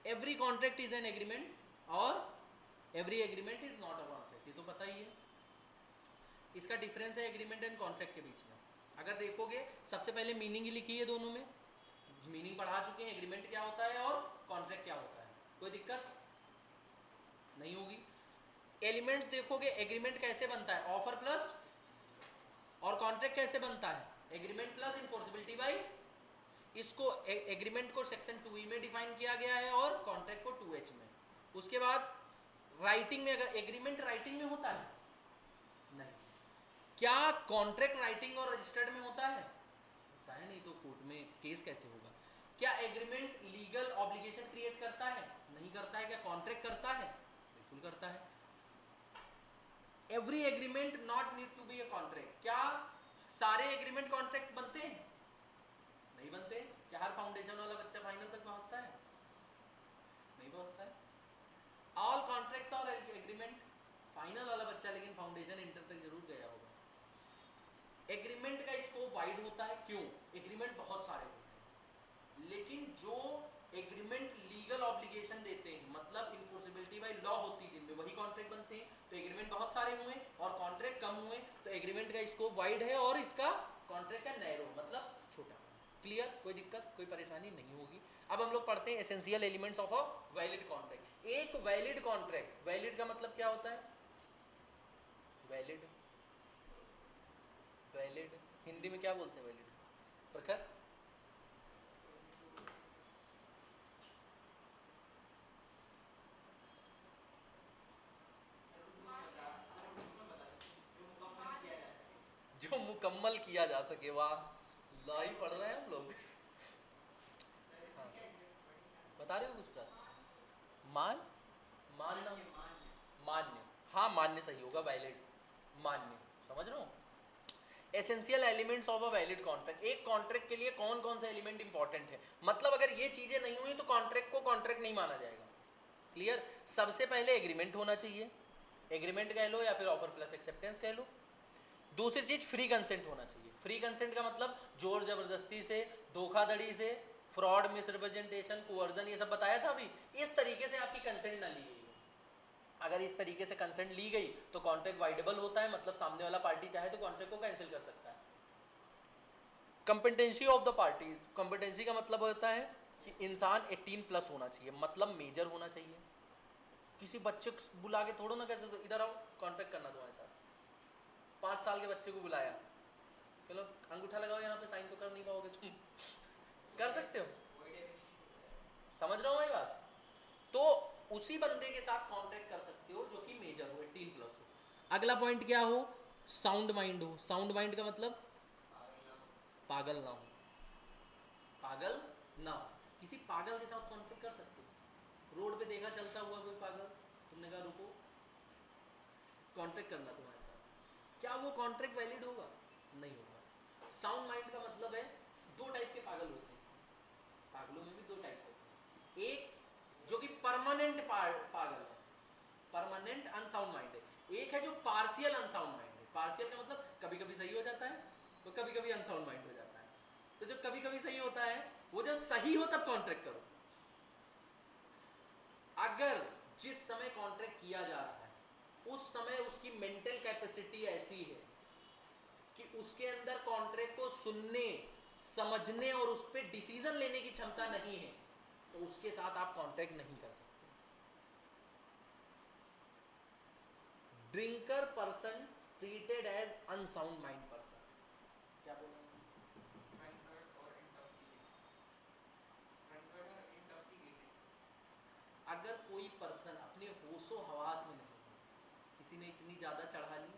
Every contract is an agreement और every agreement is not a contract, ये तो पता ही है। इसका डिफरेंस है एग्रीमेंट एंड कॉन्ट्रैक्ट के बीच में। अगर देखोगे सबसे पहले मीनिंग ही लिखी है दोनों में, मीनिंग पढ़ा चुके हैं, एग्रीमेंट क्या होता है और कॉन्ट्रैक्ट क्या होता है, कोई दिक्कत नहीं होगी। एलिमेंट्स देखोगे, एग्रीमेंट कैसे बनता है, ऑफर प्लस, और कॉन्ट्रैक्ट कैसे बनता है, एग्रीमेंट प्लस इन्फोर्सिबिलिटी बाई। इसको एग्रीमेंट को सेक्शन 2E में डिफाइन किया गया है और कॉन्ट्रैक्ट को 2H में। उसके बाद राइटिंग में, अगर एग्रीमेंट राइटिंग में होता है, नहीं। क्या कॉन्ट्रैक्ट राइटिंग और रजिस्टर्ड में होता है? होता है, नहीं तो कोर्ट में केस कैसे होगा? क्या एग्रीमेंट लीगल ऑब्लिगेशन क्रिएट करता है? नहीं करता है। क्या कॉन्ट्रैक्ट करता है? बिल्कुल करता है। Every agreement not need to be a contract, क्या सारे एग्रीमेंट कॉन्ट्रैक्ट बनते हैं? नहीं बनते। क्या हर फाउंडेशन वाला बच्चा फाइनल तक पहुंचता है? नहीं पहुंचता है। ऑल कॉन्ट्रैक्ट्स और एग्रीमेंट, फाइनल वाला बच्चा लेकिन फाउंडेशन इंटर तक जरूर गया होगा। एग्रीमेंट का स्कोप वाइड होता है, क्यों? एग्रीमेंट बहुत सारे होते हैं, लेकिन जो एग्रीमेंट लीगल ऑब्लिगेशन देते हैं, मतलब इन्फोर्सिबिलिटी बाय लॉ होती है जिनमें, वही कॉन्ट्रैक्ट बनते हैं। तो एग्रीमेंट बहुत सारे हुए और कॉन्ट्रैक्ट कम हुए, तो एग्रीमेंट का स्कोप वाइड है और इसका कॉन्ट्रैक्ट का नैरो मतलब छोटा। क्लियर? कोई दिक्कत कोई परेशानी नहीं होगी। अब हम लोग पढ़ते हैं essential elements of a valid contract. एक वैलिड कॉन्ट्रैक्ट, वैलिड का मतलब क्या होता है? वैलिड, वैलिड हिंदी में क्या बोलते हैं वैलिड? प्रखर? किया जा सके। वाह, ला ही पढ़ रहे हैं हम लोग। हाँ, बता रहे हो कुछ बात? मान मानना मान्य, हाँ मान्य सही होगा, वैलिड मान्य, समझ रहे हो। Essential elements of a valid contract, एक कॉन्ट्रैक्ट के लिए कौन कौन सा एलिमेंट इंपॉर्टेंट है, मतलब अगर ये चीजें नहीं हुई तो कॉन्ट्रैक्ट को कॉन्ट्रैक्ट नहीं माना जाएगा। क्लियर। सबसे पहले एग्रीमेंट होना चाहिए, एग्रीमेंट कह लो या फिर ऑफर प्लस एक्सेप्टेंस कह लो। दूसरी चीज फ्री कंसेंट होना चाहिए। फ्री कंसेंट का मतलब जोर जबरदस्ती से, धोखाधड़ी से, फ्रॉड, मिसरिप्रेजेंटेशन, कोवर्जन, ये सब बताया था अभी। इस तरीके से आपकी कंसेंट ना ली गई हो। अगर इस तरीके से कंसेंट ली गई तो कॉन्ट्रैक्ट वाइडेबल होता है, मतलब सामने वाला पार्टी चाहे तो कॉन्ट्रैक्ट को कैंसिल कर सकता है। Competency of the parties, competency का मतलब होता है कि इंसान 18+ होना चाहिए, मतलब मेजर होना चाहिए। किसी बच्चे को बुला के थोड़ा ना कह सकते इधर आओ कॉन्ट्रैक्ट करना तुम्हारे साथ। 5 साल के बच्चे को बुलाया, चलो अंगूठा लगाओ यहाँ पे, साइन तो कर नहीं पाओगे तुम। कर सकते हो, समझ रहा हूँ मैं बात। तो उसी बंदे के साथ कॉन्ट्रैक्ट कर सकते हो जो कि मेजर हो, 18+ हो। अगला पॉइंट क्या हो, साउंड माइंड हो। साउंड माइंड का मतलब पागल ना हो, पागल ना हो। किसी पागल के साथ कॉन्ट्रैक्ट कर सकते हो। रोड पे देखा चलता हुआ कोई पागल, तुमने कहा रुको कॉन्ट्रैक्ट करना तुम्हारे साथ, क्या वो कॉन्ट्रैक्ट वैलिड होगा? नहीं होगा। साउंड माइंड का मतलब है, दो टाइप के पागल होते हैं, पागलों में भी दो टाइप होते हैं। एक जो कि परमानेंट पागल है, परमानेंट अनसाउंड माइंड है। एक है जो पार्शियल अनसाउंड माइंड है। पार्शियल का मतलब कभी कभी सही हो जाता है तो कभी कभी अनसाउंड माइंड हो जाता है। तो जो कभी कभी सही होता है वो जब सही हो तब कॉन्ट्रैक्ट करो। अगर जिस समय कॉन्ट्रैक्ट किया जा रहा है उस समय उसकी मेंटल कैपेसिटी ऐसी है कि उसके अंदर कॉन्ट्रैक्ट को सुनने, समझने और उस पर डिसीजन लेने की क्षमता नहीं है, तो उसके साथ आप कॉन्ट्रैक्ट नहीं कर सकते। Drinker person treated as unsound mind person. क्या बोला? अगर कोई पर्सन अपने होशो हवास में नहीं, किसी ने इतनी ज्यादा चढ़ा ली,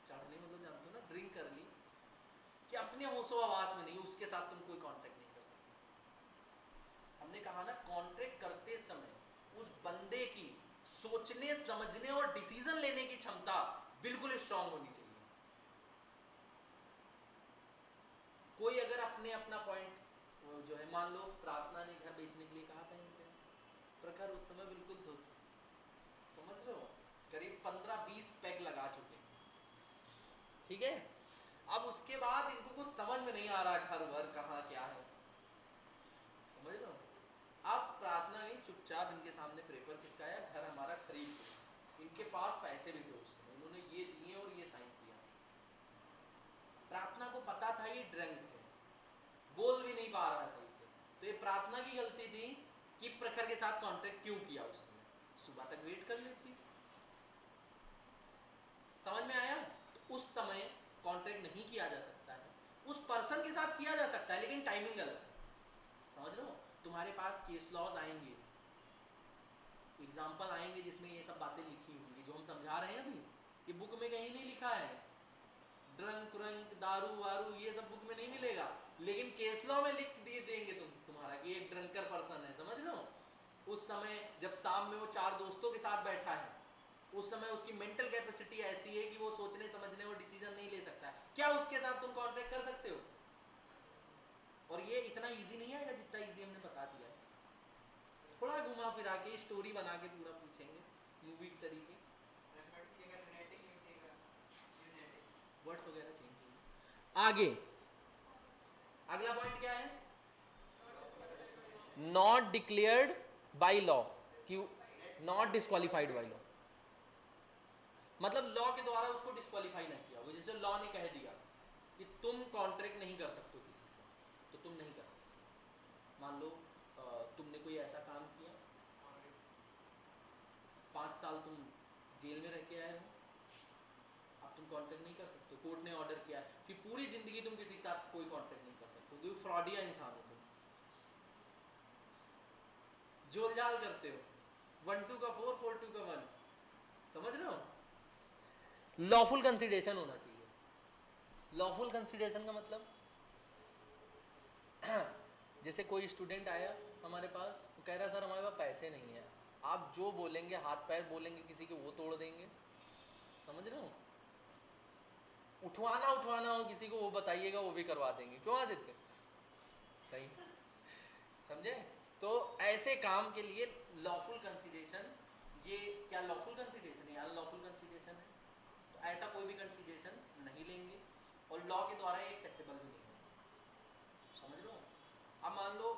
चढ़ने मतलब जानते हो ना, ड्रिंक कर ली, कि अपने होशो हवास में नहीं, उसके साथ तुम कोई कॉन्ट्रैक्ट नहीं कर सकते। हमने कहा ना, कॉन्ट्रैक्ट करते समय उस बंदे की सोचने, समझने और डिसीजन लेने की क्षमता बिल्कुल स्ट्रांग होनी चाहिए। कोई अगर अपने अपना पॉइंट जो है, मान लो प्रार्थना ने घर बेचने के लिए कहा था इनसे, प्रखर उस समय बिल्कुल धुत, समझ रहे हो, करीब 15-20 पैग लगा चुके, ठीक है। अब उसके बाद इनको कुछ समझ में नहीं आ रहा घर वर कहाँ क्या है, समझ रहे हो। अब प्रार्थना ही चुपचाप इनके सामने पेपर खिसकाया, घर हमारा खरीद दो। इनके पास पैसे भी थे उस समय, इन्होंने ये दिए और ये साइन किया। प्रार्थना को पता था ये ड्रंक है, बोल भी नहीं पा रहा है सही से, तो ये प्रार्थना की गलती थी कि प्रखर के साथ कॉन्ट्रैक्ट क्यों किया उसने, सुबह तक वेट कर लेती। समझ में आया? तो उस समय कॉन्ट्रैक्ट नहीं किया जा सकता है, उस पर्सन के साथ किया जा सकता है लेकिन टाइमिंग गलत है, समझ लो। तुम्हारे पास केस लॉज आएंगे, एग्जाम्पल आएंगे जिसमें ये सब बातें लिखी होंगी जो हम समझा रहे हैं अभी, ये बुक में कहीं नहीं लिखा है। ड्रंक व्रंक दारू वारू ये सब बुक में नहीं मिलेगा, लेकिन केस लॉ में लिख दिए देंगे तुम्हारा कि एक ड्रंकर पर्सन है, समझ लो। उस समय जब शाम में वो 4 दोस्तों के साथ बैठा है, उस समय उसकी मेंटल कैपेसिटी ऐसी है कि वो सोचने समझने और डिसीजन नहीं ले सकता है, क्या उसके साथ तुम कॉन्ट्रैक्ट कर सकते हो? और ये इतना इजी नहीं आएगा जितना इजी हमने बता दिया है, थोड़ा घुमा फिरा के स्टोरी बना के पूरा पूछेंगे मूवी के तरीके, वर्ड्स वगैरह चेंज होंगे। आगे अगला पॉइंट क्या है, नॉट डिक्लेयर्ड बाय लॉ, क्यों नॉट डिस्क्वालिफाइड बाय लॉ, मतलब लॉ के द्वारा उसको डिस्क्वालीफाई ना किया हो। जैसे लॉ ने कह दिया कि तुम कॉन्ट्रैक्ट नहीं कर सकते किसी से, तो तुम नहीं कर सकते। मान लो तुमने कोई ऐसा काम किया, 5 साल तुम जेल में रह के आए हो, अब तुम कॉन्ट्रैक्ट नहीं कर सकते। कोर्ट ने ऑर्डर किया कि पूरी जिंदगी तुम किसी के साथ कोई कॉन्ट्रैक्ट नहीं कर सकते, क्योंकि फ्रॉडिया इंसान हो तुम, जोल जाल करते हो, 1 2 का 4 4 2 का 1, समझ रहे हो। लॉफुल कंसिडरेशन होना चाहिए, लॉफुल कंसिडरेशन का मतलब जैसे कोई स्टूडेंट आया हमारे पास, वो कह रहा सर हमारे पास पैसे नहीं है, आप जो बोलेंगे हाथ पैर बोलेंगे किसी के वो तोड़ देंगे, समझ रहे हो, उठवाना हो किसी को वो बताइएगा वो भी करवा देंगे, क्यों आदित्य नहीं समझे। तो ऐसे काम के लिए लॉफुल कंसिडरेशन, ये क्या लॉफुल कंसिडरेशन है, अनलॉफुल कंसिडरेशन है, तो ऐसा कोई भी कंसिडरेशन नहीं लेंगे और लॉ के द्वारा एक्सेप्टेबल भी नहीं है, समझ लो। अब मान लो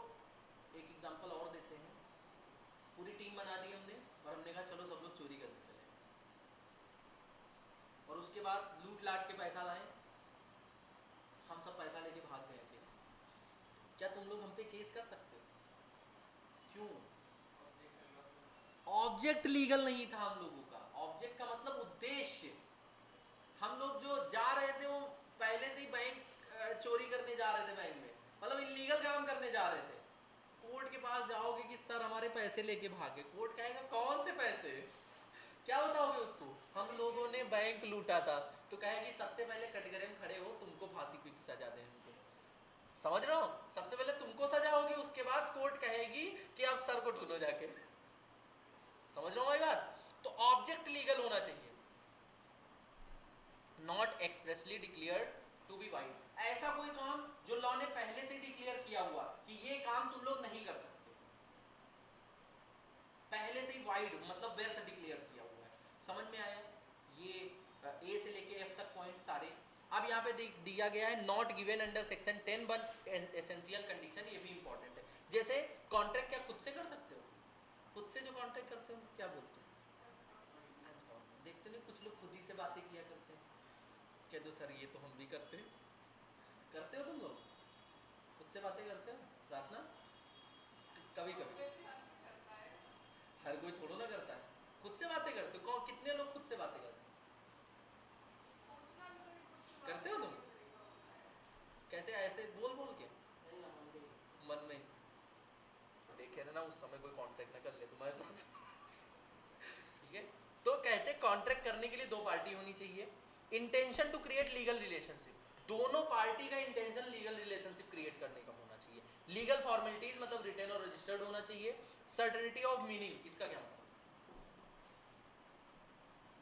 एक एग्जांपल और देते हैं, पूरी टीम बना दी हमने और हमने कहा चलो सब लोग चोरी करने चले, और उसके बाद लूट लाट के पैसा लाए, हम सब पैसा लेके भाग गए थे, क्या तुम लोग हम पे केस कर सकते हो? क्यों? ऑब्जेक्ट लीगल नहीं था हम लोगों का, ऑब्जेक्ट का मतलब उद्देश्य, हम लोग जो जा रहे थे वो पहले से ही बैंक चोरी करने जा रहे थे, बैंक में मतलब इलीगल काम करने जा रहे थे। कोर्ट के पास जाओगे कि सर हमारे पैसे लेके भागे, कोर्ट कहेगा कौन से पैसे, क्या बताओगे उसको, हम लोगों ने बैंक लूटा था, तो कहेगी सबसे पहले कटघरे में खड़े हो, तुमको फांसी की सजा दें उनको, समझ रहे हो, सबसे पहले तुमको सजा होगी, उसके बाद कोर्ट कहेगी कि अब सर को ढूंढो जाके, समझ रहे हो मेरी बात। तो ऑब्जेक्ट लीगल होना चाहिए, not expressly declared to be void, ऐसा कोई काम जो लॉ ने पहले से डिक्लेयर किया हुआ कि ये काम तुम लोग नहीं कर सकते, पहले से ही वाइड मतलब व्यर्थ डिक्लेयर किया हुआ है, समझ में आया। ये ए से लेके एफ तक पॉइंट सारे। अब यहाँ पे दिया गया है not given under section 10 one essential condition, ये भी इंपॉर्टेंट है। जैसे कॉन्ट्रैक्ट क्या खुद से कर सकते हो, खुद से जो कॉन्ट्रैक्ट करते हो क्या बोलते हैं, देखते नहीं कुछ लोग खुद ही से बातें किया करते हैं, कह दो सर ये तो हम भी करते हैं, करते हो तुम लोग खुद से बातें करते हो प्रार्थना, कभी कभी, हर कोई थोड़ा ना करता है, खुद से बातें करते हो, कौन कितने लोग खुद से बातें करते हो, करते हो तुम कैसे, ऐसे बोल बोल के मन में, देखे ना उस समय कोई कांटेक्ट ना कर ले तुम्हारे साथ ठीक है। तो कहते कॉन्ट्रैक्ट करने के लिए दो पार्टी होनी चाहिए, intention to create legal relationship, दोनों पार्टी का इंटेंशन लीगल रिलेशनशिप क्रिएट करने का होना चाहिए, लीगल फॉर्मेलिटीज मतलब रिटेन और रजिस्टर्ड होना चाहिए, सर्टेनिटी ऑफ मीनिंग, इसका क्या मतलब,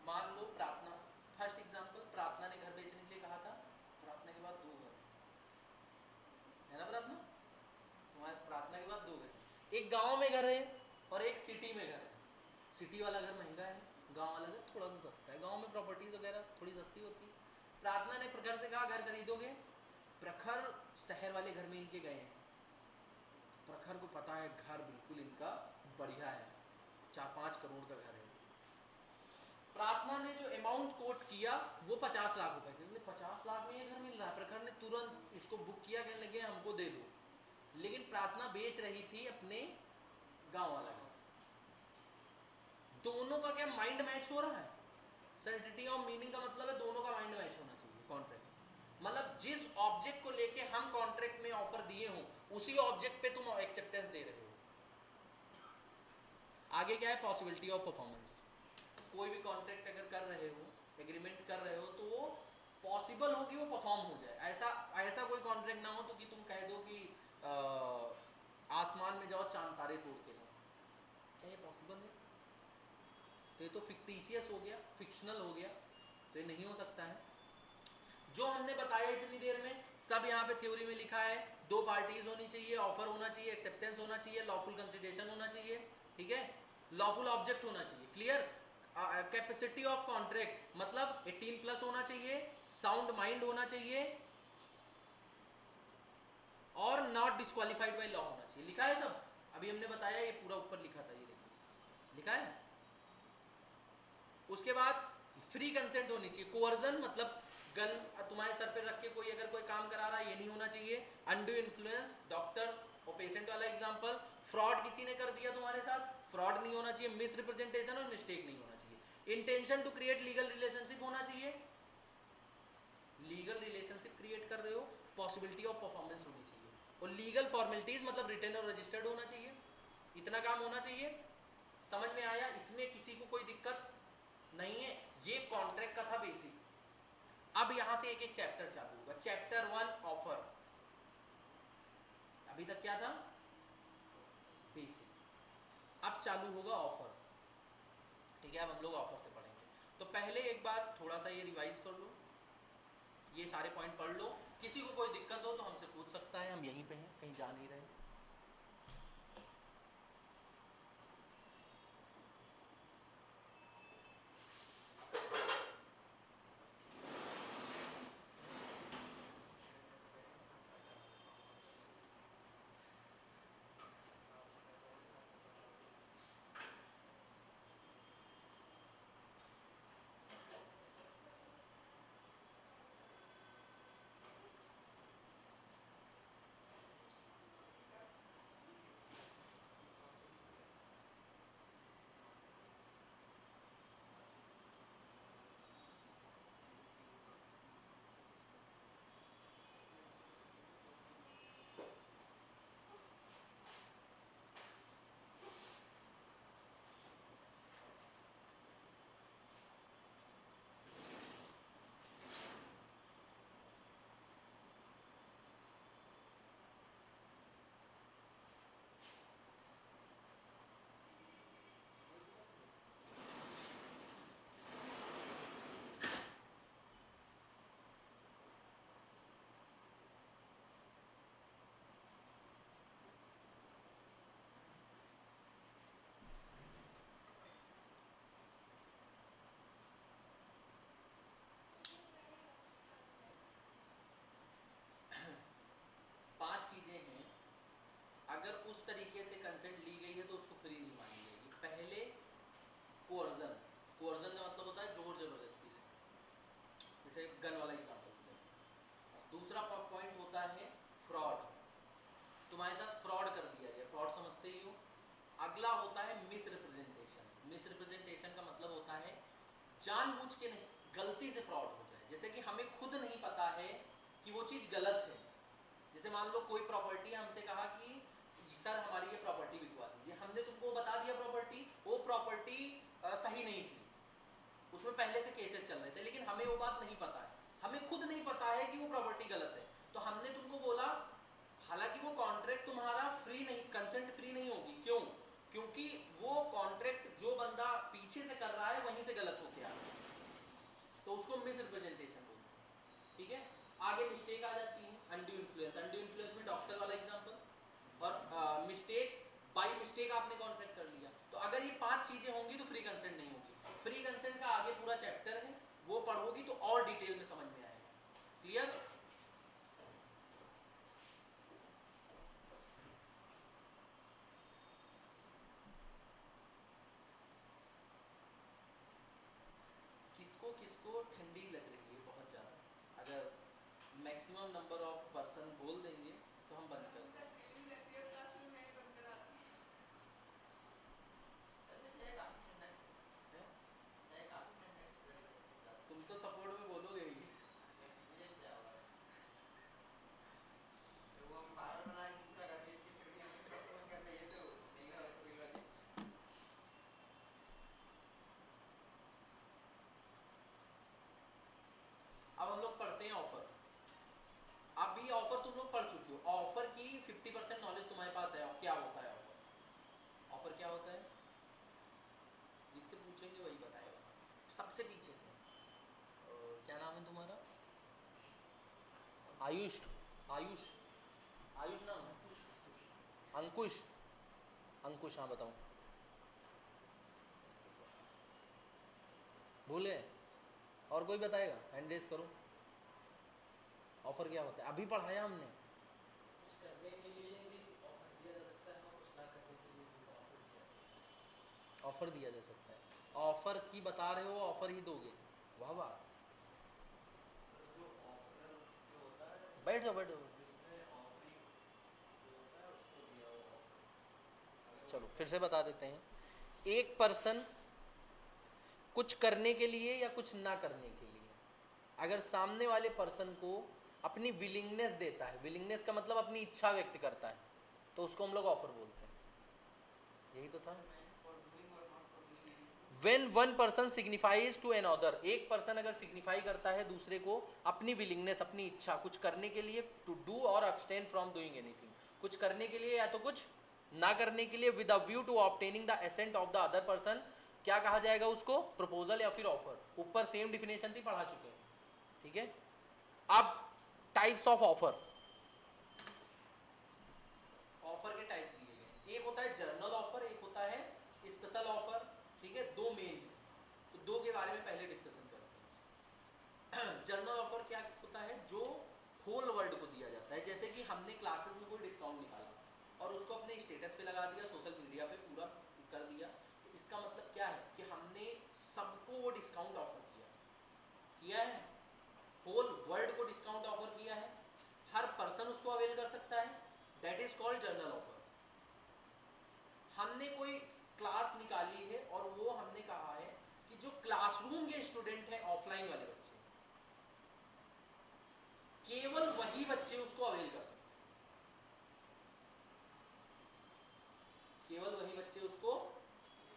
मान लो प्रार्थना, फर्स्ट एग्जांपल, प्रार्थना ने घर बेचने के लिए कहा था, प्रार्थना के बाद 2 घर है ना, प्रार्थना तुम्हारे प्रार्थना के बाद 2 घर, एक गांव में घर है और एक सिटी में घर है, सिटी वाला घर महंगा है, गांव वाला घर थोड़ा सा सस्ता है, गांव में प्रॉपर्टीज वगैरह थोड़ी सस्ती होती है। प्रार्थना ने प्रखर से कहा घर खरीदोगे, प्रखर शहर वाले घर में इनके गए हैं, प्रखर को पता है घर बिल्कुल इनका बढ़िया है, 4-5 करोड़ का घर है, प्रार्थना ने जो अमाउंट कोट किया वो 50 लाख रुपए थे, 50 लाख में ये घर मिल रहा है, प्रखर ने तुरंत इसको बुक किया, कहने लगे हमको दे दो, लेकिन प्रार्थना बेच रही थी अपने गांव वाला घर, दोनों का क्या माइंड मैच हो रहा है, सर्टेनिटी ऑफ मीनिंग का मतलब है दोनों का माइंड मैच होना चाहिए कॉन्ट्रैक्ट, मतलब जिस ऑब्जेक्ट को लेके हम कॉन्ट्रैक्ट में ऑफर दिए हो उसी ऑब्जेक्ट पे तुम एक्सेप्टेंस दे रहे हो। आगे क्या है, पॉसिबिलिटी ऑफ परफॉर्मेंस, कोई भी कॉन्ट्रैक्ट अगर कर रहे हो, एग्रीमेंट कर रहे हो, तो वो पॉसिबल हो कि वो परफॉर्म हो जाए, ऐसा कोई कॉन्ट्रैक्ट ना हो तो कि तुम कह दो कि आसमान में जाओ चांद तारे तोड़ के लाओ, क्या ये पॉसिबल है, तो ये तो फिक्टिशियस हो गया, फिक्शनल हो गया, तो ये नहीं हो सकता है। जो हमने बताया इतनी देर में सब यहाँ पे थ्योरी में लिखा है, 2 पार्टीज होनी चाहिए, ऑफर होना चाहिए, एक्सेप्टेंस होना चाहिए, लॉफुल कंसिडरेशन होना चाहिए, ठीक है, लॉफुल ऑब्जेक्ट होना चाहिए, क्लियर, कैपेसिटी ऑफ कॉन्ट्रैक्ट मतलब 18+ होना चाहिए, साउंड माइंड होना चाहिए और नॉट डिस्क्वालिफाइड बाय लॉ होना चाहिए, लिखा है सब, अभी हमने बताया, ये पूरा ऊपर लिखा था, ये देखिए लिखा है। उसके बाद फ्री कंसेंट होनी चाहिए, कोवर्जन मतलब गन तुम्हारे सर पे रख के कोई अगर कोई काम करा रहा है, ये नहीं होना चाहिए, अनड्यू इन्फ्लुएंस, डॉक्टर और पेशेंट वाला एग्जांपल, फ्रॉड किसी ने कर दिया तुम्हारे साथ, फ्रॉड नहीं होना चाहिए, मिस रिप्रेजेंटेशन और मिस्टेक नहीं होना चाहिए, intention to create legal relationship होना चाहिए, लीगल रिलेशनशिप क्रिएट कर रहे हो, पॉसिबिलिटी ऑफ परफॉर्मेंस होनी चाहिए, और लीगल फॉर्मेलिटीज मतलब रिटन और रजिस्टर्ड होना चाहिए, इतना काम होना चाहिए, समझ में आया, इसमें किसी को कोई दिक्कत नहीं है, ये कॉन्ट्रैक्ट का था बेसिक। अब यहां से एक एक चैप्टर चालू होगा। चैप्टर 1 ऑफर, अभी तक क्या था? बेसिक। अब चालू होगा ऑफर, ठीक है? अब हम लोग ऑफर से पढ़ेंगे। तो पहले एक बार थोड़ा सा ये रिवाइज कर लो, ये सारे पॉइंट पढ़ लो। किसी को कोई दिक्कत हो तो हमसे पूछ सकता है, हम यहीं पे हैं, कहीं जा नहीं रहे। पांच चीजें हैं, अगर उस तरीके से कंसेंट ली गई है तो उसको फ्री नहीं मानी जाएगी। पहले कोर्जन, कोर्जन का मतलब होता है जोर जबरदस्ती से, जैसे गन वाला एग्जांपल दिया। दूसरा पॉइंट होता है फ्रॉड, तुम्हारे साथ फ्रॉड कर दिया गया, फ्रॉड समझते ही हो। अगला होता है मिसरिप्रेजेंटेशन। मिसरिप्रेजेंटेशन का मतलब होता है जानबूझ के नहीं, गलती से फ्रॉड हो जाए, जैसे कि हमें खुद नहीं पता है कि वो चीज गलत है। जैसे मान लो कोई प्रॉपर्टी, हमसे कहा कि सर हमारी ये प्रॉपर्टी बिकवा दीजिए, हमने तुमको बता दिया प्रॉपर्टी, वो प्रॉपर्टी सही नहीं थी, उसमें पहले से केसेस चल रहे थे, लेकिन हमें वो बात नहीं पता है, हमें खुद नहीं पता है कि वो प्रॉपर्टी गलत है, तो हमने तुमको बोला, हालांकि वो कॉन्ट्रैक्ट तुम्हारा फ्री नहीं, कंसेंट फ्री नहीं होगी। क्यों? क्योंकि वो कॉन्ट्रैक्ट जो बंदा पीछे से कर रहा है वहीं से गलत होके आ रहा है, तो उसको मिस रिप्रेजेंटेशन बोलते हैं, ठीक है? आगे मिस्टेक आ जाती है, अनड्यू इन्फ्लुएंस। अनड्यू इन्फ्लुएंस में डॉक्टर वाला एग्जांपल, और मिस्टेक, बाय मिस्टेक आपने कॉन्ट्रैक्ट कर लिया। तो अगर ये पांच चीजें होंगी तो फ्री कंसेंट नहीं होगी। फ्री कंसेंट का आगे पूरा चैप्टर है, वो पढ़ोगी तो और डिटेल में समझ में आएगा। क्लियर? किसको किसको ठंडी लग रही है बहुत ज्यादा? अगर मैक्सिमम नंबर ऑफ पर्सन बोल देंगे तो हम बंद कर देंगे। तुम तो सपोर्ट में बोलोगे ही। अब हम लोग पढ़ते हैं ऑफर। अभी ऑफर तुम लोग पढ़ चुके हो, ऑफर की 50% नॉलेज तुम्हारे पास है। क्या होता है ऑफर? ऑफर क्या होता है? जिससे पूछेंगे वही बताएगा। सबसे पीछे से क्या नाम है तुम्हारा? आयुष, आयुष, आयुष नाम है? अंकुश, अंकुश, हाँ बताऊँ। भूल गए? और कोई बताएगा? हैंड रेज करो। ऑफर क्या होता है? अभी पढ़ाया हमने।
कुछ करने के लिए भी ऑफर दिया जा सकता है और कुछ ना करने के लिए भी ऑफर दिया जा सकता है।
ऑफर दिया जा सकता है। ऑफर की बता रहे हो, ऑफर ही दोगे? वाह वाह, बैठ जाओ बैठ जाओ। चलो फिर से बता देते हैं। एक पर्सन कुछ करने के लिए या कुछ ना करने के लिए, अगर सामने वाले पर्सन को अपनी विलिंगनेस देता है, विलिंगनेस का मतलब अपनी इच्छा व्यक्त करता है, तो उसको हम लोग ऑफर बोलते हैं। यही तो था। When one person signifies to another, एक पर्सन अगर सिग्निफाई करता है दूसरे को अपनी विलिंगनेस, अपनी इच्छा कुछ करने के लिए, टू डू और अब्सटेन फ्रॉम डूइंग एनीथिंग, कुछ करने के लिए या तो कुछ ना करने के लिए, with a view to obtaining the assent of the other person, क्या कहा जाएगा उसको? प्रपोजल या फिर ऑफर। ऊपर सेम डिफिनेशन थी, पढ़ा चुके हैं, ठीक है। अब टाइप्स ऑफ ऑफर, ऑफर के टाइप्स दिए गए, एक होता है जर्नल ऑफर, एक होता है स्पेशल ऑफर, ठीक है, दो मेन। तो दो के बारे में पहले डिस्कशन करते हैं। जर्नल ऑफर क्या होता है? जो होल वर्ल्ड को दिया जाता है। जैसे कि हमने क्लासेस में कोई डिस्काउंट निकाला और उसको अपने स्टेटस पे लगा दिया, सोशल मीडिया पे पूरा कर दिया, तो इसका मतलब क्या है कि हमने सबको वो डिस्काउंट ऑफर किया है, होल वर्ल्ड को डिस्काउंट ऑफर किया है, हर पर्सन उसको अवेल कर सकता है, that is called journal offer. हमने कोई क्लास निकाली है और वो हमने कहा है कि जो क्लासरूम के स्टूडेंट हैं, ऑफलाइन वाले बच्चे, केवल वही बच्चे उसको अवेल कर सकते हैं, केवल वही बच्चे उसको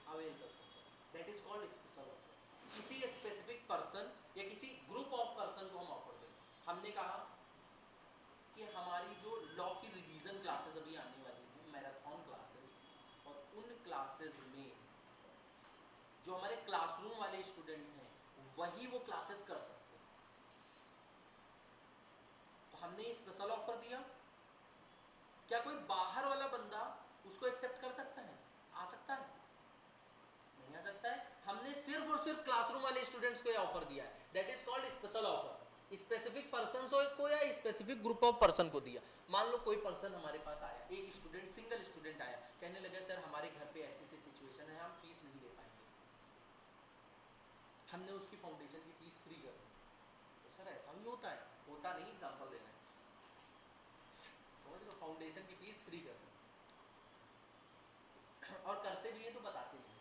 अवेल कर सकते हैं, that is called special offer. किसी स्पेसिफिक पर्सन या किसी ग्रुप ऑफ पर्सन को हम ऑफर दें। हमने कहा कि हमारी जो लॉ की रिवीजन क्लासेस अभी आने वाली हैं, मैराथन क्लासेस, और उन क्लासेस में जो हमारे क्लासरूम वाले स्टूडेंट हैं वही वो क्लासेस कर सकते हैं। तो हमने स्पेशल ऑफर दिया। क्या कोई बाहर वाला बंदा उसको एक्सेप्ट कर सकता है? आ सकता है? नहीं आ सकता है। हमने सिर्फ और सिर्फ क्लासरूम वाले स्टूडेंट्स को ये ऑफर दिया है, that is called special offer. Specific person को या स्पेसिफिक ग्रुप ऑफ पर्सन को दिया। मान लो कोई पर्सन हमारे पास आया, एक स्टूडेंट, सिंगल स्टूडेंट आया, कहने लगा सर हमारे घर पे ऐसी सिचुएशन है, हम फीस नहीं दे पाएंगे, हमने उसकी फाउंडेशन की फीस फ्री कर दी। तो सर ऐसा भी होता है? होता नहीं, एग्जाम्पल देना है, समझ लो, फाउंडेशन की फीस फ्री कर दी, और करते भी हैं तो बताते नहीं,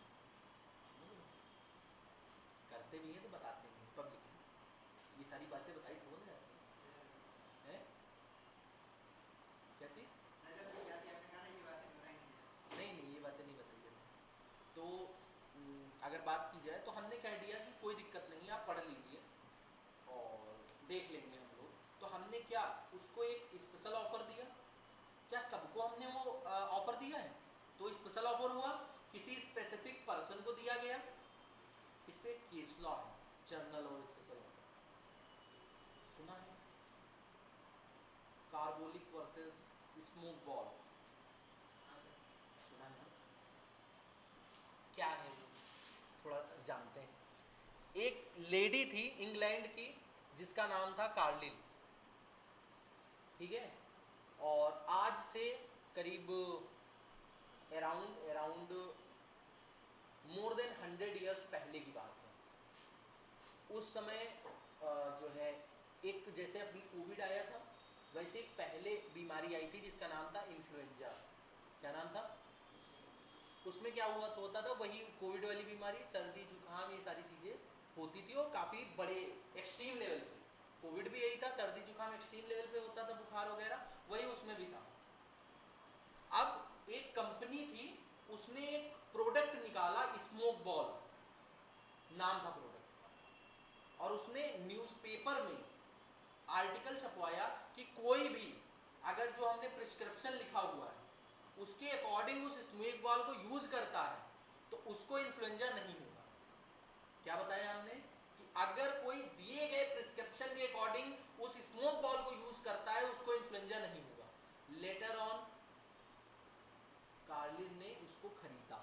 करते भी हैं तो बताते नहीं पब्लिक में। ये सारी बातें बताई तो ना जाती है? क्या चीज़? नहीं नहीं, ये बातें नहीं बताई जाती। तो अगर बात की जाए तो हमने कह दिया कि कोई दिक्कत नहीं, आप पढ़ लीजिए और देख लेंगे हम लोग। तो हमने क्या उसको एक स्पेशल ऑफर दिया। क्या सबको हमने वो ऑफर दिया है? तो स्पेशल ऑफर हुआ, किसी स्पेसिफिक पर्सन को दिया गया। इस पे केस लॉ है, जर्नल और स्पेशल ऑफर, सुना है? कार्बोलिक वर्सेस स्मोक बॉल, सुना है? क्या है वो, थोड़ा जानते हैं। एक लेडी थी इंग्लैंड की जिसका नाम था कार्लिल, ठीक है, और आज से करीब अराउंड मोर देन 100 ईयर्स पहले की बात है। उस समय जो है एक, जैसे अभी कोविड आया था, वैसे एक पहले बीमारी आई थी जिसका नाम था इन्फ्लुएंजा। क्या नाम था? उसमें क्या हुआ तो होता था वही कोविड वाली बीमारी, सर्दी जुकाम ये सारी चीज़ें होती थी, और काफ़ी बड़े एक्सट्रीम लेवल पे। कोविड भी यही था, सर्दी जुकाम एक्सट्रीम लेवल पे होता था, बुखार वगैरह, वही उसमें भी था। अब एक कंपनी थी, उसने एक प्रोडक्ट निकाला, स्मोक बॉल नाम था प्रोडक्ट, और उसने न्यूज़पेपर में आर्टिकल छपवाया कि कोई भी अगर जो हमने प्रिस्क्रिप्शन लिखा हुआ है उसके अकॉर्डिंग उस स्मोक बॉल को यूज करता है तो उसको इन्फ्लुएंजा नहीं होगा। क्या बताया हमने? कि अगर कोई दिए गए प्रिस्क्रिप्शन के अकॉर्डिंग उस स्मोक बॉल को यूज करता है उसको इन्फ्लुएंजा नहीं होगा। लेटर ऑन कार्लिन ने उसको खरीदा